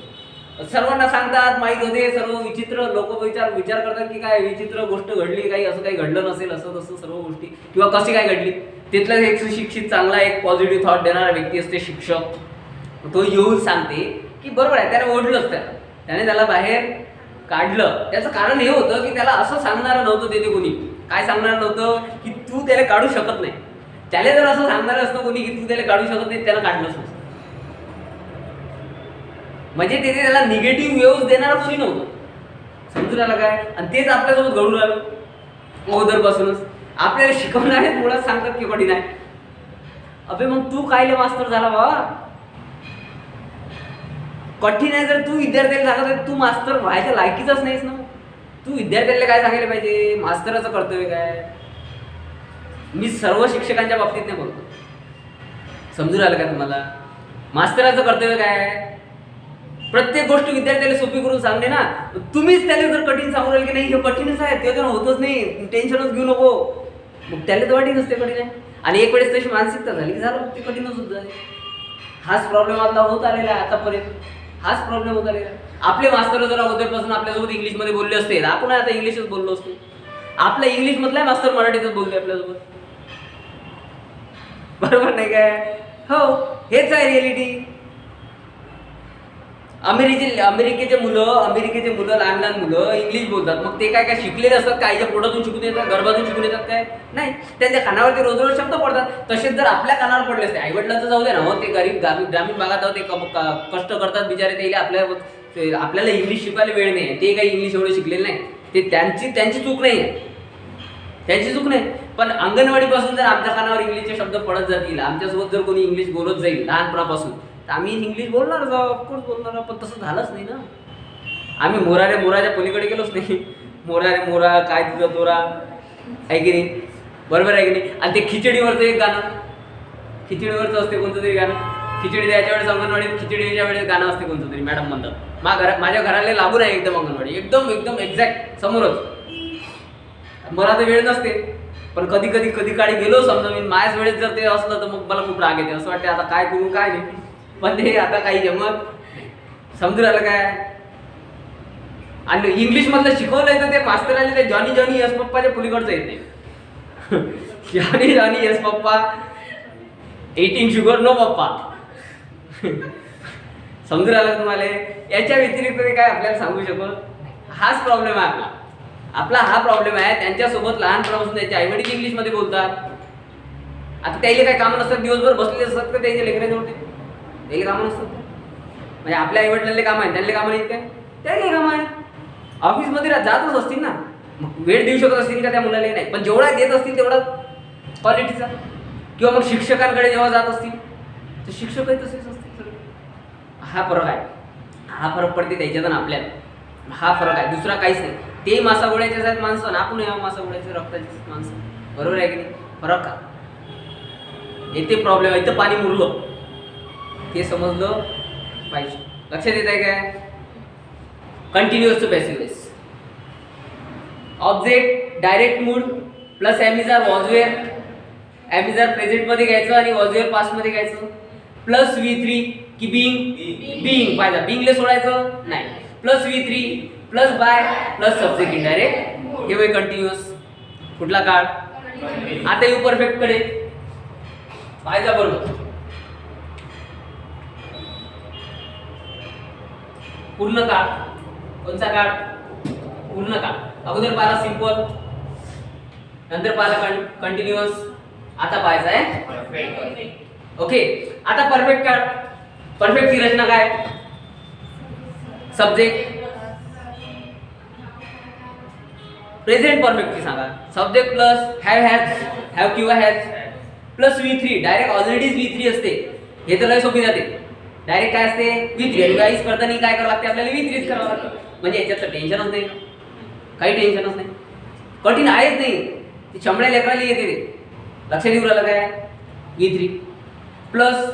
सर्वांना सांगतात, माहीत होते, सर्व विचित्र लोक विचार करतात की काय विचित्र गोष्ट घडली, काही असं काही घडलं नसेल, असं तसं सर्व गोष्टी, किंवा कशी काय घडली. तिथला एक सुशिक्षित चांगला एक पॉझिटिव्ह थॉट देणारा व्यक्ती असते शिक्षक, तो येऊन सांगते की बरोबर आहे त्याने ओढलंच, त्याने त्याला बाहेर काढलं. त्याचं कारण हे होतं की त्याला असं सांगणारं नव्हतं तिथे कोणी. काय सांगणार नव्हतं की तू त्याला काढू शकत नाही. त्याला जर असं सांगणार असतं कोणी की तू त्याला काढू शकत नाही, त्याला काढलंच नसतं. म्हणजे तिथे त्याला निगेटिव्ह वेव्स देणारं कोणी नव्हतं. समजून आलं काय. आणि तेच आपल्यासोबत घडून आलं अगोदरपासूनच. आपल्याला शिकवणारे मुळात सांगतात की कठीण आहे. अबे मग तू कायले मास्तर झाला बाबा. कठीण आहे जर तू विद्यार्थ्याला सांगत तू मास्तर व्हायच्या लायकीचाच नाहीस ना. तू विद्यार्थ्याला काय सांगायला पाहिजे, मास्तराचं कर्तव्य काय. मी सर्व शिक्षकांच्या बाबतीत नाही बोलतो. समजून आलं का तुम्हाला. मास्तराचं कर्तव्य काय, प्रत्येक गोष्ट विद्यार्थ्याला सोपी करून सांगणे ना. तुम्हीच त्याला जर कठीण सांगू राहिले की नाही हे कठीणच आहे, ते तर होतच नाही, टेन्शनच घेऊ नको, मग त्याला तर वाटेल नसते कठीण आहे. आणि एक वेळेस तशी मानसिकता झाली की झालं ते कठीणच होत झाले. हाच प्रॉब्लेम आपला होत आलेला आहे आतापर्यंत. हाच प्रॉब्लेम होत आलेला. आपले मास्तर जर अगोदरपासून आपल्यासोबत इंग्लिशमध्ये बोलले असते, आपण आता इंग्लिशच बोललो असतो. आपल्या इंग्लिश मधला मास्तर मराठीतच बोलले आपल्यासोबत, बरोबर नाही काय. हो, हेच आहे रिअलिटी. अमेरिकेचे मुलं लहान लहान मुलं इंग्लिश बोलतात. मग ते काय शिकलेले असतात, काहीच्या पोटातून शिकून येतात, गर्भातून शिकून येतात काय नाही. त्यांच्या कानावरती रोज रोज शब्द पडतात. तसेच जर आपल्या कानावर पडले असते, आईवडिलांचं जाऊ दे ना, हो ते गरीब ग्रामीण भागात ते कष्ट करतात बिचारे, ते आपल्याला इंग्लिश शिकायला वेळ नाही, ते काही इंग्लिश एवढं शिकलेलं नाही. ते त्यांची चूक नाही, त्यांची चूक नाही. पण अंगणवाडीपासून जर आमच्या कानावर इंग्लिशचे शब्द पडत जातील, आमच्यासोबत जर कोणी इंग्लिश बोलत जाईल लहानपणापासून, तर आम्ही इंग्लिश बोलणार जाऊ, ऑफकोर्स बोलणार. पण तसं झालंच नाही ना. आम्ही मोराच्या पलीकडे गेलोच नाही. मोरा काय तुझा तोरा, आहे की नाही? बरोबर आहे की नाही? आणि ते खिचडीवरचं एक गाणं, खिचडीवरचं असते कोणतं तरी गाणं, खिचडी द्यायच्या वेळेस अंगणवाडीत खिचडीच्या वेळेस गाणं असते कोणतं तरी, मॅडम म्हणतात. माझ्या घराला लागून आहे एकदम अंगणवाडी, एकदम एकदम एक्झॅक्ट समोरच. मला तर वेळ नसते, पण कधी काळी गेलो समजा मी, माझ्याच वेळेस जर ते असलं तर मग मला खूप राग येते. असं वाटते आता काय करू काय नाही. पण ते आता काही जमत समजून आलं काय. आणि इंग्लिश मधलं शिकवलंय तर ते मास्तरांनी ते जॉनी यस पप्पाच्या पुलीकडचं येत नाही. जॉनी यस पप्पा, 18 शुगर नो पप्पा. समजून आलं तुम्हाला. याच्या व्यतिरिक्त ते काय आपल्याला सांगू शकत. हाच प्रॉब्लेम आहे आपला हा प्रॉब्लेम आहे. त्यांच्यासोबत लहानपणापासून त्याचे आईवडील इंग्लिश मध्ये बोलतात. आता त्याला काही कामं नसतात, दिवसभर बसलेले असतात का त्याच्या लेकरांजवळ, त्याला कामं नसतात. म्हणजे आपल्या आईवडिलांना काम आहे, त्यांना कामं नाहीत काय, त्याला कामं आहे. ऑफिसमध्ये जातच असतील ना, मग वेळ देऊ शकत असतील का त्या मुलाला, नाही. पण जेवढा देत असतील तेवढा क्वालिटीचा. किंवा मग शिक्षकांकडे जेव्हा जात असतील तर शिक्षकही तसेच असतील. हा फरक आहे. हा फरक पडते त्याच्यात आणि आपल्यात. हा फरक आहे, दुसरा काहीच नाही. ते मासा गोळ्याचेच आहेत माणसं आणि आपण या मासा गोळ्याचे रक्ताचीच माणसं. बरोबर आहे की नाही? फरक का येते प्रॉब्लेम. इथं पाणी मुरलं ते समजलं पाहिजे. लक्षात येत आहे काय? Continuous to passive voice. Object direct mood plus am is are was were. Am is are present मध्ये घ्यायचं आणि वॉजवेअर पास्ट मध्ये घ्यायचं. प्लस V3 की बिंग पाहिजे, बिंगले सोडायचं नाही. Plus V3 plus by plus subject indirect. हे वय कंटिन्युअस. कुठला काळ? आता येऊ परफेक्ट कडे. पाहिजा बरोबर. पूर्ण काळ. कोणचा काळ? पूर्ण काळ. अगोदर पाहिला सिंपल, नंतर पाहिला कंटिन्युअस, आता पाहायचा आहे ओके. आता परफेक्ट काळ. परफेक्टची रचना काय? सब्जेक्ट प्रेझेंट परफेक्टची सांगा. सब्जेक्ट प्लस हॅव किंवा हॅज प्लस V3. डायरेक्ट ऑलरेडीच V3 असते. हे तर लय सोपी जाते. डायरेक्ट काय असते? V3. रिवाइज करताना काय करावं लागते आपल्याला? V3 करावं लागतं. म्हणजे याच्यात तर टेन्शनच नाही, काही टेन्शनच नाही, कठीण आहेच नाही. ती चमड्या लेकराला येते ते. लक्षात येऊ राहिलं काय? V3 plus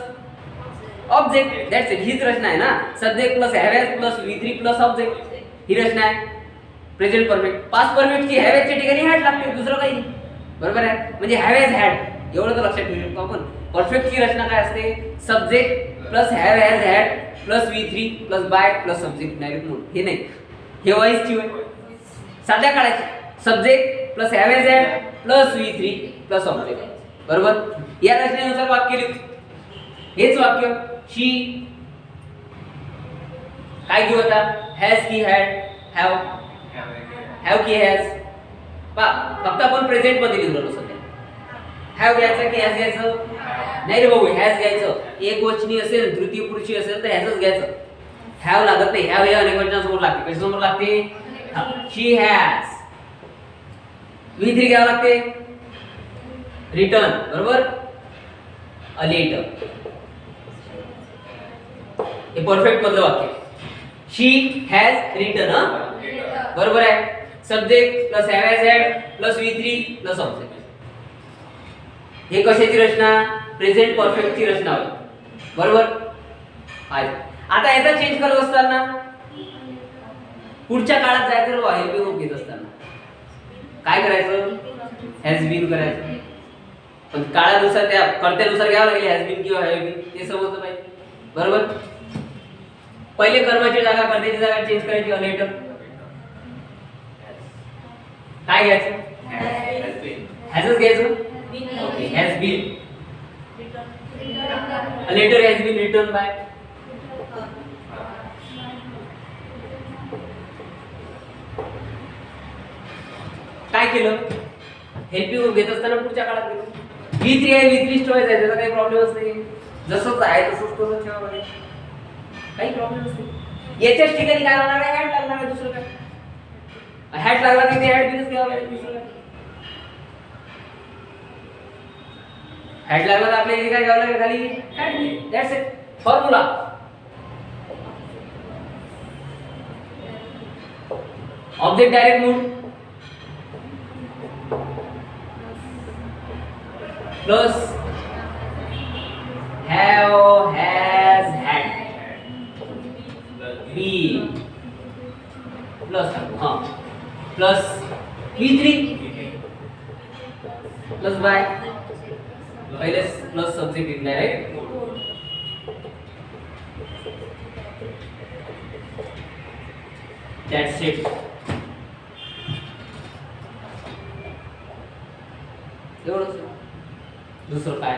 object, that's it. हीच रचना आहे ना. Subject plus have plus V3 plus object, ही रचना आहे प्रेझेंट परफेक्ट. पास्ट परफेक्टची हॅवच्या ठिकाणी हॅड लागते, दुसरं काही नाही. बरोबर आहे. म्हणजे हॅव हॅड एवढं तर लक्षात ठेवू शकतो आपण. परफेक्टची रचना काय असते? Subject plus have had plus V3 plus by plus subject direct mood. हे नाही, हे वाईजची होय. साध्या काळाची subject plus have had plus V3 plus object. बरोबर. या रचनेनुसार वाक्य लिहू. हेच वाक्य शी काय घेऊ आता? हॅज की हॅड, हॅव की हॅज. फक्त आपण प्रेझेंट मध्ये लिहू राहिलो सध्या. हॅव घ्यायचं की हॅज घ्यायचं? नाही रे भाऊ, हॅज घ्यायचं. एक वचनी असेल, तृतीय पुरुषी असेल तर हॅजच घ्यायचं. हॅव लागत नाही. हॅव हे अनेक वचनांसमोर लागते. कशासमोर लागते? शी हॅज. V3 घ्यावं लागते. रिटर्न. बरोबर. A letter. हे परफेक्ट मधलं वाक्य. शी हॅज रिटर्न. बरोबर आहे. Subject plus have has had plus V3 plus object. हे कशाची रचना? प्रेझेंट परफेक्टची रचना होय. बरोबर. आता याचा चेंज करत असताना पुढच्या काळात जायचं, हेल्पिंग घेत असताना काय करायचं? हॅज बीन करायचं. पण काळानुसार त्या कर्त्यानुसार घ्यावं लागेल हॅज बीन किंवा हॅव बीन, ते समजलं पाहिजे. बरोबर. पहिले कर्माची जागा कर्त्याची जागा चेंज करायची. अ लेटर काय घ्यायचं? हॅजच घ्यायचं. Okay. Has been. A letter has been return by. काय केलं? हेल्पिंग घेत असताना पुढच्या काळात गेलो. V3 आहे, V3 ठेवायचं आहे, त्याचा काही प्रॉब्लेमच नाही. जसंच आहे तसंच तसंच ठेवा पाहिजे, काही प्रॉब्लेमच नाही. याच्याच ठिकाणी काय लागणार आहे? हॅड लागणार आहे. दुसरं काय? हॅड लागला की ते हॅड बीनच घ्यावं लागेल. दुसरं काय? हॅड लागला तर आपल्याला इथे काय घ्यावं लागेल खाली had. That's it. Formula object direct mood plus have has had be plus हाँ प्लस V3 प्लस बाय पहले plus subject indirect that's it. एवढंच दुसरं काय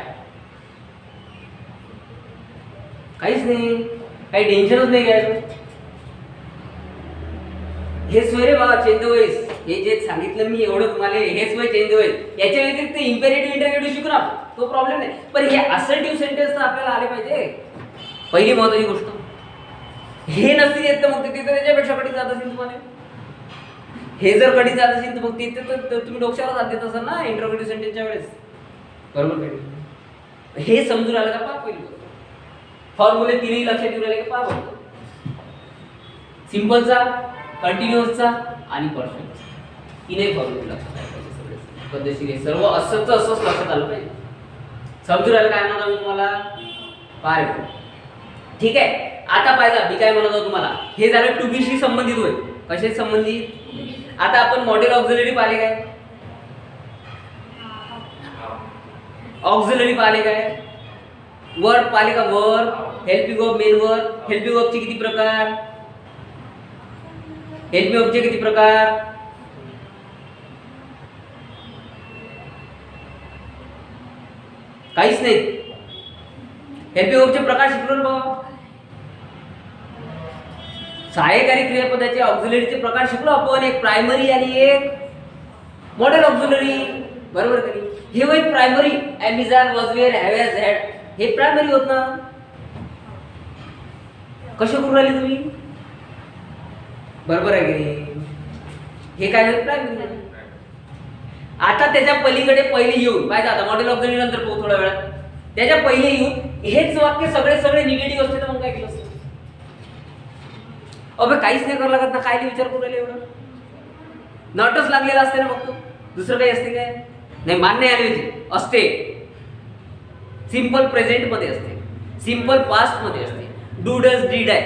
काहीच नाही, काही टेन्शनच नाही घ्यायचं. हेच वय रे बाबा चेंज द वेज. हे जे सांगितलं मी एवढं तुम्हाला हेच वय चेंज द वेज. याच्या व्यतिरिक्त इम्पेरेटिव्ह इंटरगेटिव्ह शिकू ना तो प्रॉब्लेम नाही, पण हे असर्टिव्ह सेंटेन्स तर आपल्याला आले पाहिजे. पहिली महत्त्वाची गोष्ट हे नसतील येत तर मग तिथे त्याच्यापेक्षा कठीण जात असेल तुम्हाला. हे जर कठीण जात असेल तर मग तिथे तर तुम्ही डोक्याला जात देत असाल ना इंटरगेटिव्ह सेंटेन्सच्या वेळेस. बरोबर काय? हे समजून आलं का? पहा पहिली फॉर्म्युले तिन्ही लक्षात ठेवून राहिले का? पहा सिंपलचा, कंटिन्युअसचा आणि परफेक्टचा. तीनही फॉर्म्युले लक्षात आले पाहिजे. सगळे पद्धतशीर सर्व असंच लक्षात आलं पाहिजे. समजून राहिलं काय म्हणतो मी तुम्हाला? पहा ठीक आहे. आता पाहिजे मी काय म्हणत होतो तुम्हाला, हे झालं टू बी शी संबंधित होय. कशाशी संबंधित? आता आपण मॉडेल ऑक्झिलरी पाहिले काय? ऑक्झिलरी पाहिले काय? वर्ब पाहिले का? Verb, helping of, main verb. Helping ऑफचे किती प्रकार? हेल्पिंग ऑफचे किती प्रकार? काहीच नाही. हेल्पिंग ऑफचे प्रकार शिकलो बाबा. सहाय्यकारी क्रियापदाचे ऑक्झिलरीचे प्रकार शिकलो आपण. एक प्रायमरी आणि एक मॉडेल ऑक्झिलरी. बरोबर का नाही? हे होय primary. Am is are, was were, have has, had. हे प्रायमरी होत ना. कसे करून राहिले तुम्ही? बरोबर आहे की हे काय होईल? प्रायमरी. आता त्याच्या पलीकडे पहिले येऊन पाहिजे. आता मॉडेल ऑक्झिलरी नंतर पाहू थोड्या वेळात. त्याच्या पहिले येऊन हेच वाक्य सगळे निगेटिव्ह असते तर मग काय केलं असतं? अबे काहीच नाही करावं लागत ना. काय विचार करू राहिले एवढं? नॉटच लागलेला असते ना फक्त. दुसरं काही असते काय? नाही मान्य आहे असते. सिंपल प्रेझेंट मध्ये असते, सिंपल पास्ट मध्ये असते. डू डज डीड आहे.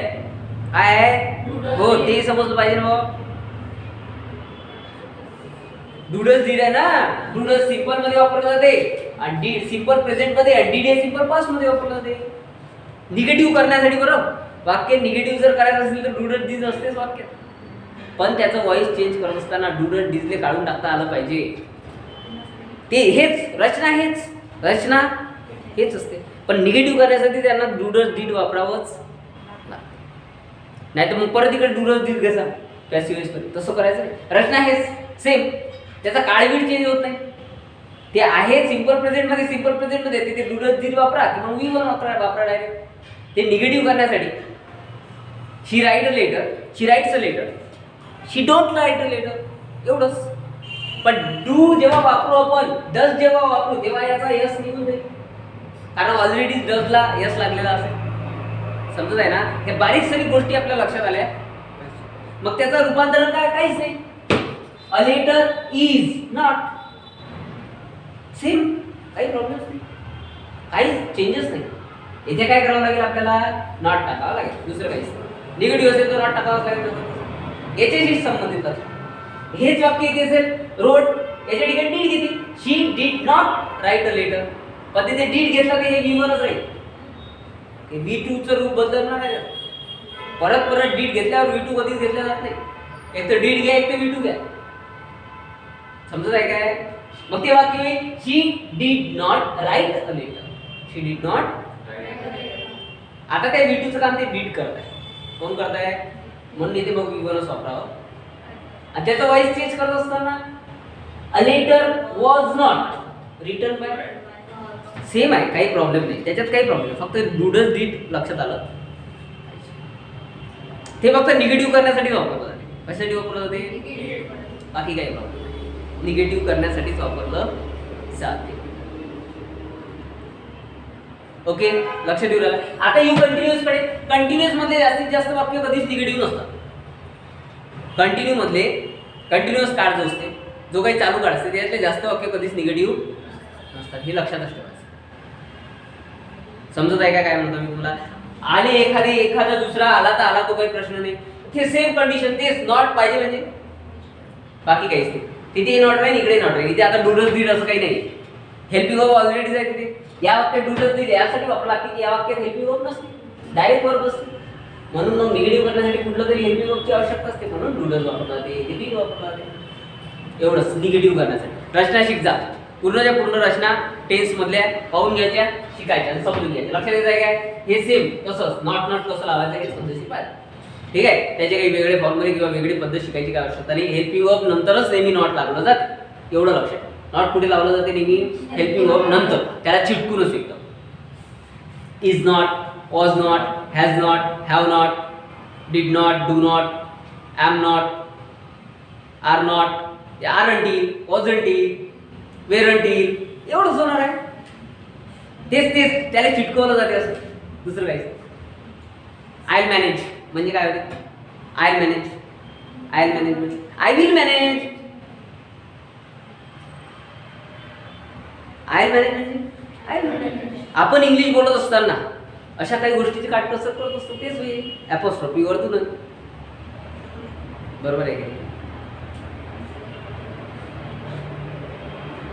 काय आहे? हो ते समजलं पाहिजे ना. डू डज डीड आहे ना. डू डज सिंपल मध्ये वापरलं जाते आणि डीड सिंपल प्रेझेंट मध्ये, आणि डीड हे सिंपल पास्ट मध्ये वापरलं जाते. निगेटिव्ह करण्यासाठी. बरोबर. वाक्य निगेटिव्ह जर करायचं असेल तर डू डज डीड असतेच वाक्य. पण त्याचं व्हॉइस चेंज करत असताना डू डज डीडले काढून टाकता आलं पाहिजे. ते हेच रचना, हेच रचना हेच असते. पण निगेटिव्ह करण्यासाठी त्यांना डू डज डीड वापरावंच नाही तर मग परत इकडे डू डज डीड घ्यायचा पॅसिव्ह वॉइस. तसं करायचं नाही. रचना हेच सेम. त्याचा काळवीड चेंज होत नाही. ते आहे सिंपल प्रेझेंट मध्ये, सिंपल प्रेझेंट मध्ये तिथे डू डज डीड वापरा किंवा वी वन वापरा डायरेक्ट. ते निगेटिव्ह करण्यासाठी she write a letter, she writes a letter, she don't write a letter, एवढंच. पण डू जेव्हा वापरू आपण, डज जेव्हा वापरू तेव्हा याचा यस निघून जाईल. कारण ऑलरेडी डजला यस लागलेला असेल. समजत आहे ना? हे बारीक सारी गोष्टी आपल्या लक्षात आल्या. मग त्याचं रूपांतरण काय? काहीच नाही. A letter is not. Same. काही प्रॉब्लेम नाही, काहीच चेंजेस नाही. इथे काय करावं लागेल आपल्याला? नॉट टाकावं लागेल. दुसरं काहीच नाही. निगेटिव्ह असेल तर नॉट टाकावं लागेल. याच्याशी संबंधित हेच वाक्य इथे असेल रोड, याच्या ठिकाणी डीड घेतली. She did not write a letter. पण तिथे डीड घेतला की हे V1च राहील. V2 चं रूप बदलणार नाही. परत डीड घेतल्यावर V2 कधीच घेतला जात नाही. एक तर डीड घ्या, एक तर V2 घ्या. समजत आहे काय? मग ते वाक्य होईल she did not write a letter. She did not. आता त्या V2 चं काम ते डीड करत आहे. कोण करत आहे? म्हणून इथे मग V1च वापरावं. आणि त्याचा व्हॉइस चेंज करत असताना a letter was not written by. Same आहे, काही प्रॉब्लेम नाही त्याच्यात. काही प्रॉब्लेम फक्त डू डज डीड लक्षात आलं. ते फक्त निगेटिव्ह करण्यासाठी वापरलं जाते. कशासाठी वापरलं जाते? बाकी काही प्रॉब्लेम. निगेटिव्ह करण्यासाठीच वापरलं जाते. ओके, लक्ष देऊ राहिला. आता यू कंटिन्युअस कडे, कंटिन्युअस मध्ये जास्तीत जास्त वाक्य कधीच निगेटिव्ह नसतात. कंटिन्यू मधले कंटिन्युअस काळ जो असते, जो काही चालू काळ असते त्यातले जास्त वाक्य कधीच निगेटिव्ह नसतात. हे लक्षातच ठेवायचं. समजत आहे का काय म्हणतो मी तुम्हाला? आले एखादा दुसरा आला तर आला, तो काही प्रश्न नाही. ते सेम कंडिशन, तेच नॉट पाहिजे म्हणजे बाकी काहीच नाही. तिथे नॉट राहील, इकडे नॉट राहील. इथे आता डूडस डीड असं काही नाही. हेल्पिंग वर्ब ऑलरेडीच आहे तिथे. या वाक्यात डूडस डीड यासाठी वापरला की या वाक्यात हेल्पिंग वर्ब नसते, डायरेक्ट वर्ब असते. म्हणून मग निगेटिव्ह करण्यासाठी कुठलं तरी हेल्पिंग वर्बची आवश्यकता असते, म्हणून डूडस वापरला जाते, हेल्पिंग वापरला जाते. एवढंच निगेटिव्ह करण्यासाठी. रचना शिक जा. पूर्णच्या पूर्ण रचना टेन्स मधल्या पाहून घ्यायच्या, शिकायच्या आणि समजून घ्यायच्या. लक्षात येत आहे काय? हे सेम तसंच नॉट कसं लावायचं हे पद्धतशीर पाहिजे. ठीक आहे, त्याचे काही वेगळे फॉर्म्युले किंवा वेगळी पद्धत शिकायची काय आवश्यकता नाही. हेल्पिंग वर्ब नंतरच नेहमी नॉट लावलं जाते, एवढं लक्षात. नॉट कुठे लावलं जाते? नेहमी हेल्पिंग वर्ब नंतर, त्याला चिटकूनच एकदम. Is not, was not, has not, have not, did not, do not, am not, are not, are until, was until, were until, एवढंच होणार आहे. तेच त्याला चिटकवलं जाते असं, दुसरं काहीच. आय विल मॅनेज म्हणजे काय होते? I will manage. I will manage म्हणजे I will manage. I will manage म्हणजे आय विल मॅनेज. आपण इंग्लिश बोलत असताना अशा काही गोष्टीची काटकसर करत असतो, तेच होईल ॲपॉस्ट्रॉफी वरतून. बरोबर आहे का?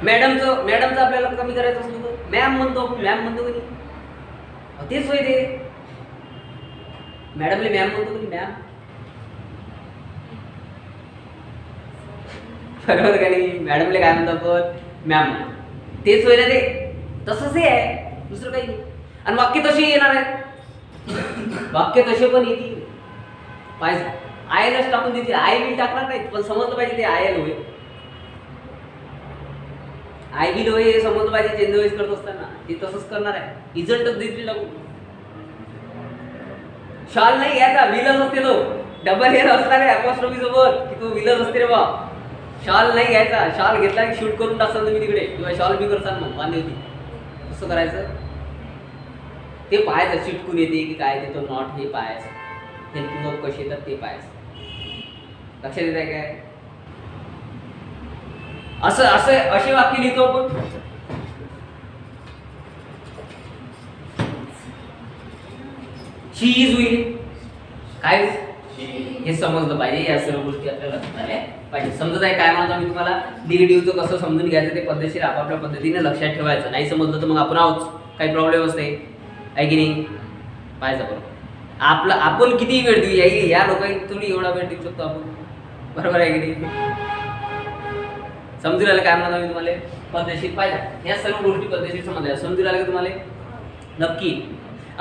मॅडमचं आपल्याला कमी करायचं असलं तर मॅम म्हणतो आपण, मॅम म्हणतो कधी, तेच होय ते. मॅडमले मॅम म्हणतो कधी, मॅम. बरोबर का नाही? मॅडमले काय म्हणतो आपण? मॅम. तेच होय ना ते. तसंच हे आहे, दुसरं काही नाही. आणि वाक्य तसे येणार आहेत, वाक्य तसे पण येतील पाहिजे. आयलच टाकून देतील, आय विल टाकणार नाही, पण समजलं पाहिजे ते आयल होय, आय विल होय हे समजलं पाहिजे. चेंज वॉइस करत असताना ते तसंच करणार आहे. इजंटच देतील टाकून. शॉल नाही घ्यायचा, विलच असते तो. डबल हेर असणार आहे अपॉस्ट्रोफी सोबत की तो विलच असते रे बा. शॉल नाही घ्यायचा. शॉल घेतला की शूट करून टाकसान तुम्ही तिकडे, किंवा शॉल बी करसान मग बांधली होती. कसं करायचं ते पाहायचं, चिटकून येते की काय ते, तो नॉट हे पाहायचं. हेल्पिंग वर्ब कशी येतात ते पाहायचं. लक्षात येत आहे काय? असे वाक्य लिहितो आपण. शी इज होईल काय, हे समजलं पाहिजे. या सर्व गोष्टी आपल्याला झाल्या पाहिजे. समजत आहे काय म्हणतो मी तुम्हाला? निगेटिव्हचं कसं समजून घ्यायचं ते पद्धतशीर आपापल्या पद्धतीने लक्षात ठेवायचं. नाही समजलं तर मग आपण आहोत, काही प्रॉब्लेम असते आहे की नाही, पाहायचं. बरोबर आपण किती वेळ देऊ, या लोकांनी तुम्ही एवढा वेळ देऊ शकतो आपण, बरोबर आहे की नाही? समजून राहिलं काय म्हणतो मी तुम्हाला? पद्धतशीर पाहिजे. या सर्व गोष्टी पद्धतशीर समजल्या. समजून राहिलं का तुम्हाला? नक्की.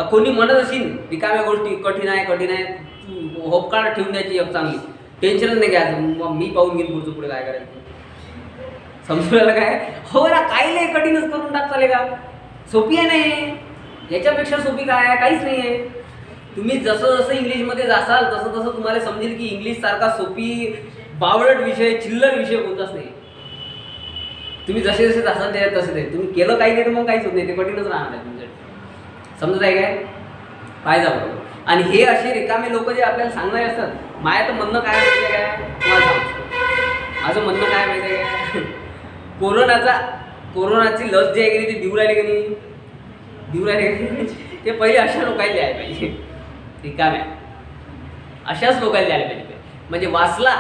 कोणी म्हणत असेल रिकाम्या गोष्टी कठीण आहे, तू होपकाळ ठेवून द्यायची एक चांगली, टेन्शनच नाही घ्यायचं, मग मी पाहून घेईन पुढचं पुढे काय करायचं. समजून राहिलं काय? हो ना, काही नाही कठीणच करून टाकताले का? सोपी आहे नाही, याच्यापेक्षा सोपी काय आहे? काहीच नाही आहे. तुम्ही जसं जसं इंग्लिशमध्ये जासाल तसं तसं तुम्हाला समजेल की इंग्लिश सारखा सोपी बावळट विषय, चिल्लर विषय कोणताच नाही. तुम्ही जसे जसे जासाल त्याच्यात तसे ते, तुम्ही केलं काही नाही तर मग काहीच होत नाही, ते कठीणच राहणार आहे तुमच्यासाठी. समजत आहे काय? पाहिजे बरोबर. आणि हे असे रिकामे लोक जे आपल्याला सांगणारे असतात, माझं तर म्हणणं काय माहिती आहे काय? तुम्हाला सांगतो माझं म्हणणं काय माहिती आहे काय? कोरोनाची लस जी आहे की नाही, ती देऊ राहिली की नाही, देऊ राहिले ते पहिले अशा लोकांना द्यायला पाहिजे. रिकाम्या अशाच लोकांना द्यायला पाहिजे. म्हणजे वाचला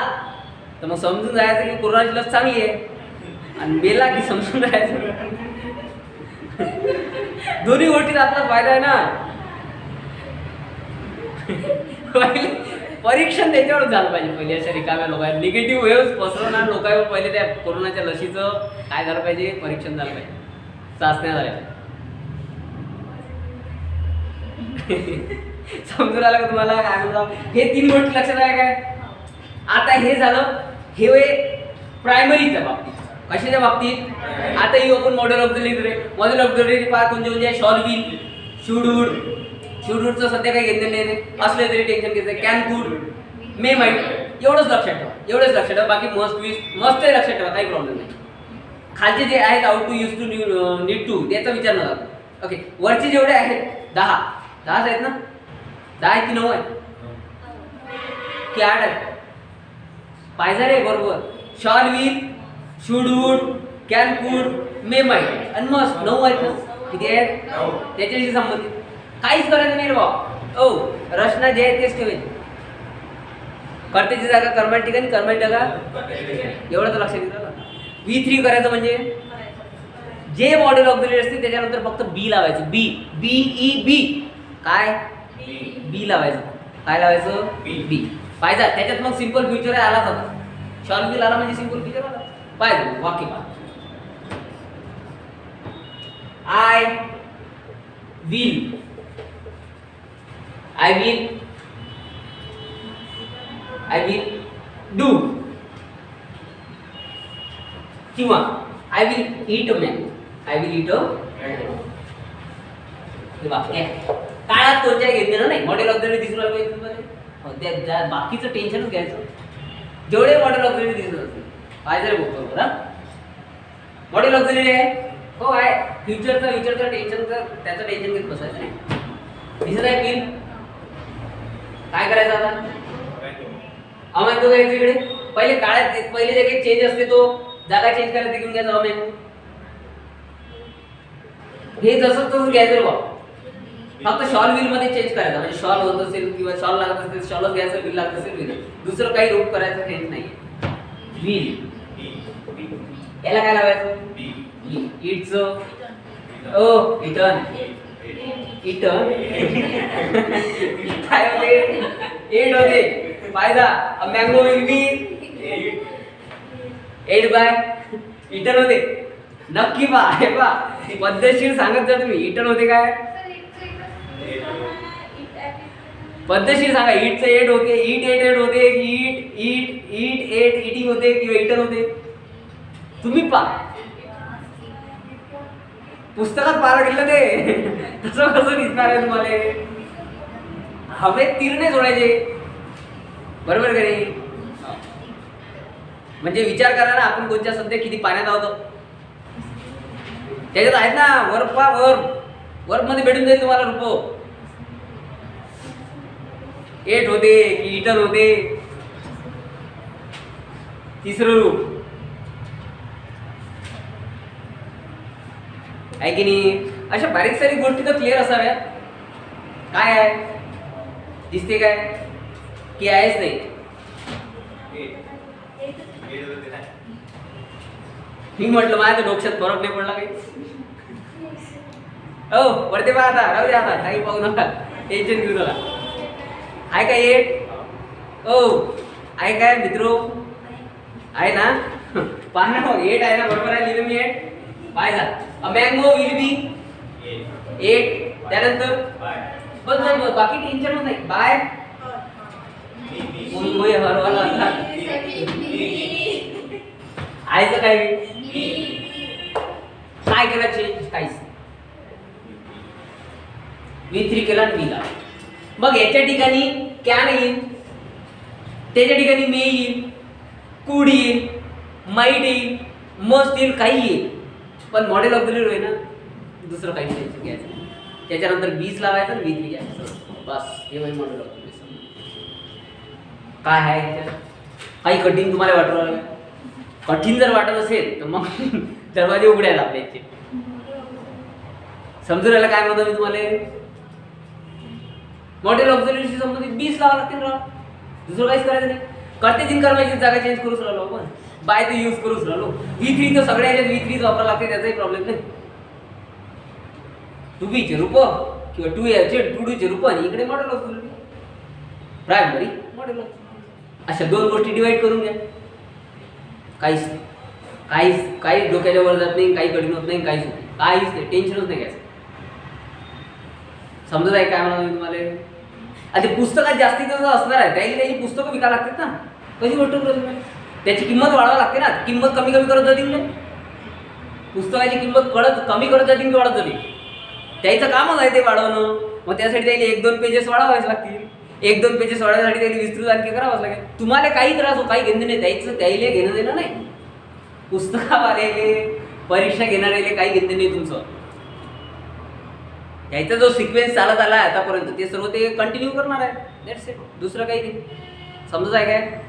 तर मग समजून जायचं की कोरोनाची लस चांगली आहे, आणि मेला की समजून राहायचं. दोन्ही गोष्टीत आपला फायदा आहे ना. परीक्षण त्याच्यावर झालं पाहिजे पहिले. अशा रिकाम्या लोकांना निगेटिव्ह वेव्स पसरवणार लोकांवर पहिले त्या कोरोनाच्या लशीचं काय झालं पाहिजे? परीक्षण झालं पाहिजे, चाचण्या झाल्या. समजून आलं का तुम्हाला काय म्हणतो? हे 3 गोष्टी लक्षात आहे काय? आता हे झालं हे प्रायमरीच्या बाबतीत. कशाच्या बाबतीत? आता ही आपण मॉडेल ऑफ द लिटरे, मॉडेल ऑफ द लिटरे पहा कोणते आहे? Shall will, should would. Should वुडचं सध्या काही घेतलेलं नाही, असले तरी टेन्शन घ्यायचं. कॅन कुड, मे माइट, एवढंच लक्षात ठेवा, एवढंच लक्षात ठेवा. बाकी मस्ट विश मस्त लक्षात ठेवा, काही प्रॉब्लेम नाही. खालचे जे आहेत ought to, use to, need to, त्याचा विचार नका. ओके, वरचे जेवढे आहेत 10 आहेत ना, 10 आहेत की 9 आहेत की 8 आहेत? पाहिजे रे बरोबर. Shawl will, should would, can कुड, मे माइट आणि मस्ट 9 आहेत ना. किती आहेत? त्याच्याशी संबंधित काहीच करायचं नाही रे बाबा. रचना जे आहे तेच ठेवायची. कर्त्याची जागा कर्माच्या ठिकाणी, कर्माची जागा एवढं तर लक्षात घेतलं. V3 करायचं म्हणजे जे मॉडेल ऑक्झिलरी असते त्याच्यानंतर फक्त बी लावायचं. बी काय? बी लावायचं. काय लावायचं? बी. पाहिजे त्याच्यात मग सिंपल फ्युचर आहे आलाच होता. शॉल विल आला म्हणजे सिंपल फ्युचर आला. पाहिजे वाक्य पहा. आय विल डू किंवा I will eat a mango. वाक्य काळात कोणत्याही घेतलेलं नाही. मॉडेल ऑक्झिलरी दिसून राहिलं त्या बाकीचं टेन्शनच घ्यायचं. जेवढे मॉडेल ऑक्झिलरी दिसत असतील पाहिजे बरोबर. मॉडेल ऑक्झिलरी आहे हो आहे. फ्युचरचं टेन्शनचं त्याचं टेन्शन घेत बसायचं नाही. दिसत आहे क्लीन. काय करायचं आता? अमॅंगो घ्यायचं इकडे. पहिले काळात पहिले जे काही चेंज असते तो जागा चेंज करायला घेऊन घ्यायचा अमॅंगो. हे जसं तसं घ्यायचं बा. फक्त शॉल विल मध्ये चेंज करायचा. म्हणजे शॉल होत असेल किंवा शॉल लागत असेल शॉलच घ्यायचं, विल लागत असेल विल. दुसरं काही रूप करायचं चेंज नाही. विल याला काय लावायचं? इट्स इटन काय होते? एट होते. फायदा mango will be ate by eaten होते. नक्की पा हे पा पद्धतशीर सांगत जा तुम्ही. इटन होते काय? पद्धतशीर सांगा. ईटचं एट होते. ईट एट होते. ईट एट इटिंग होते किंवा इटन होते. तुम्ही पा पुस्तकात पारा गेलं ते तसं कसं दिसणार आहे तुम्हाला? हवेत तीर जोडायचे बरोबर का नाही? म्हणजे विचार करा ना, आपण कोणत्या सध्या किती पाण्यात आहोत. त्याच्यात आहेत ना वर्ब मध्ये भेटून जाईल तुम्हाला रूप. एट होते की इटन होते. तिसरं रूप आहे की नाही? अशा बारीक सारी गोष्टी तर क्लिअर असाव्या. काय आहे दिसते काय की आहेच नाही? मी म्हटलं माझ्या डोक्यात फरक नाही पडला काही. हो पडते पहा आता. राहू द्या आता. काही पाहू नका. टेन्शन घेऊ नका. आहे का एट? आहे काय मित्रो? आहे ना? पहा ना एट आहे ना. बरोबर आहे लिहिलं मी एट. बाय जा. A mango will be eight. त्यानंतर बस बाकी टेन्शन नाही. बाय आयचं काय केलं चेंज? काहीच V3 केला आणि बीला. मग याच्या ठिकाणी कॅन येईल, त्याच्या ठिकाणी मे येईल, कुड येईल, माईट येईल, मस्ट येईल, काही येईल. पण मॉडेल ऑक्झिलरी होय ना, दुसरं काही टेन्शन घ्यायचं. त्याच्यानंतर बीस लावायचं आणि V3 घ्यायचं. बस हे होईल मॉडेल ऑक्झिलरी. काय आहे काही कठीण तुम्हाला वाटलं? कठीण जर वाटत असेल तर मग दरवाजे उघडे आहेत आपल्या इथे. समजून राहिलं काय म्हणतो मी तुम्हाला? मॉडेल ऑक्झिलरीशी संबंधित 20 लावा लागतील राव. दुसरं काहीच करायचं नाही. करते जिन कर्माची जागा चेंज करूच राहिलो आपण. बाय ते यूज करूच राहिलो. V3 तर सगळ्या ह्याच्यात V3 वापरावं लागते. त्याचाही प्रॉब्लेम नाही. टू बीचे रूप किंवा टू डूचे रूप आणि इकडे model auxiliary primary model auxiliary. अशा दोन गोष्टी डिवाइड करून घ्या. काहीच डोक्याच्या वर जात नाही, काही कठीण होत नाही, काहीच नाही, काहीच नाही. टेन्शनच नाही घ्यायचं. समजत आहे काय म्हणा तुम्हाला? आता पुस्तकात जास्तीत जास्त असणार आहे. त्याची पुस्तकं विकायला लागतात ना. कशी गोष्ट करत त्याची किंमत वाढवावी लागते ना. किंमत कमी करत जातील ना. पुस्तकाची किंमत कमी करत जातील की वाढत जातील? त्याचं कामच आहे ते वाढवणं. मग त्यासाठी त्याला 1-2 पेजेस वाढवावेच लागतील. 1-2 पेजेस वाढवण्यासाठी त्याला विस्तृत आणखी करावंच लागेल. तुम्हाला काही त्रास हो, काही घेणं नाही. त्याला घेणं देणं नाही. पुस्तकावाले परीक्षा घेणारे काही घेणं नाही तुमचं. ह्याचा जो सिक्वेन्स चालत आला आहे आतापर्यंत ते सर्व ते कंटिन्यू करणार आहे. दॅट्स इट, दुसरं काही नाही. समजत आहे काय?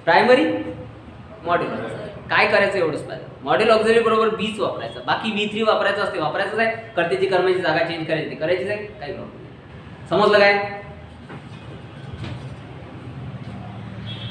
प्रायमरी मॉडेल काय करायचं एवढंच पाहिजे. मॉडेल ऑक्झिलरी बरोबर बीच वापरायचं, बाकी V3 वापरायचं असते, वापरायचंच आहे. कर्त्याची कर्माची जागा चेंज करायची करायचीच आहे, काही प्रॉब्लेम नाही. समजलं काय?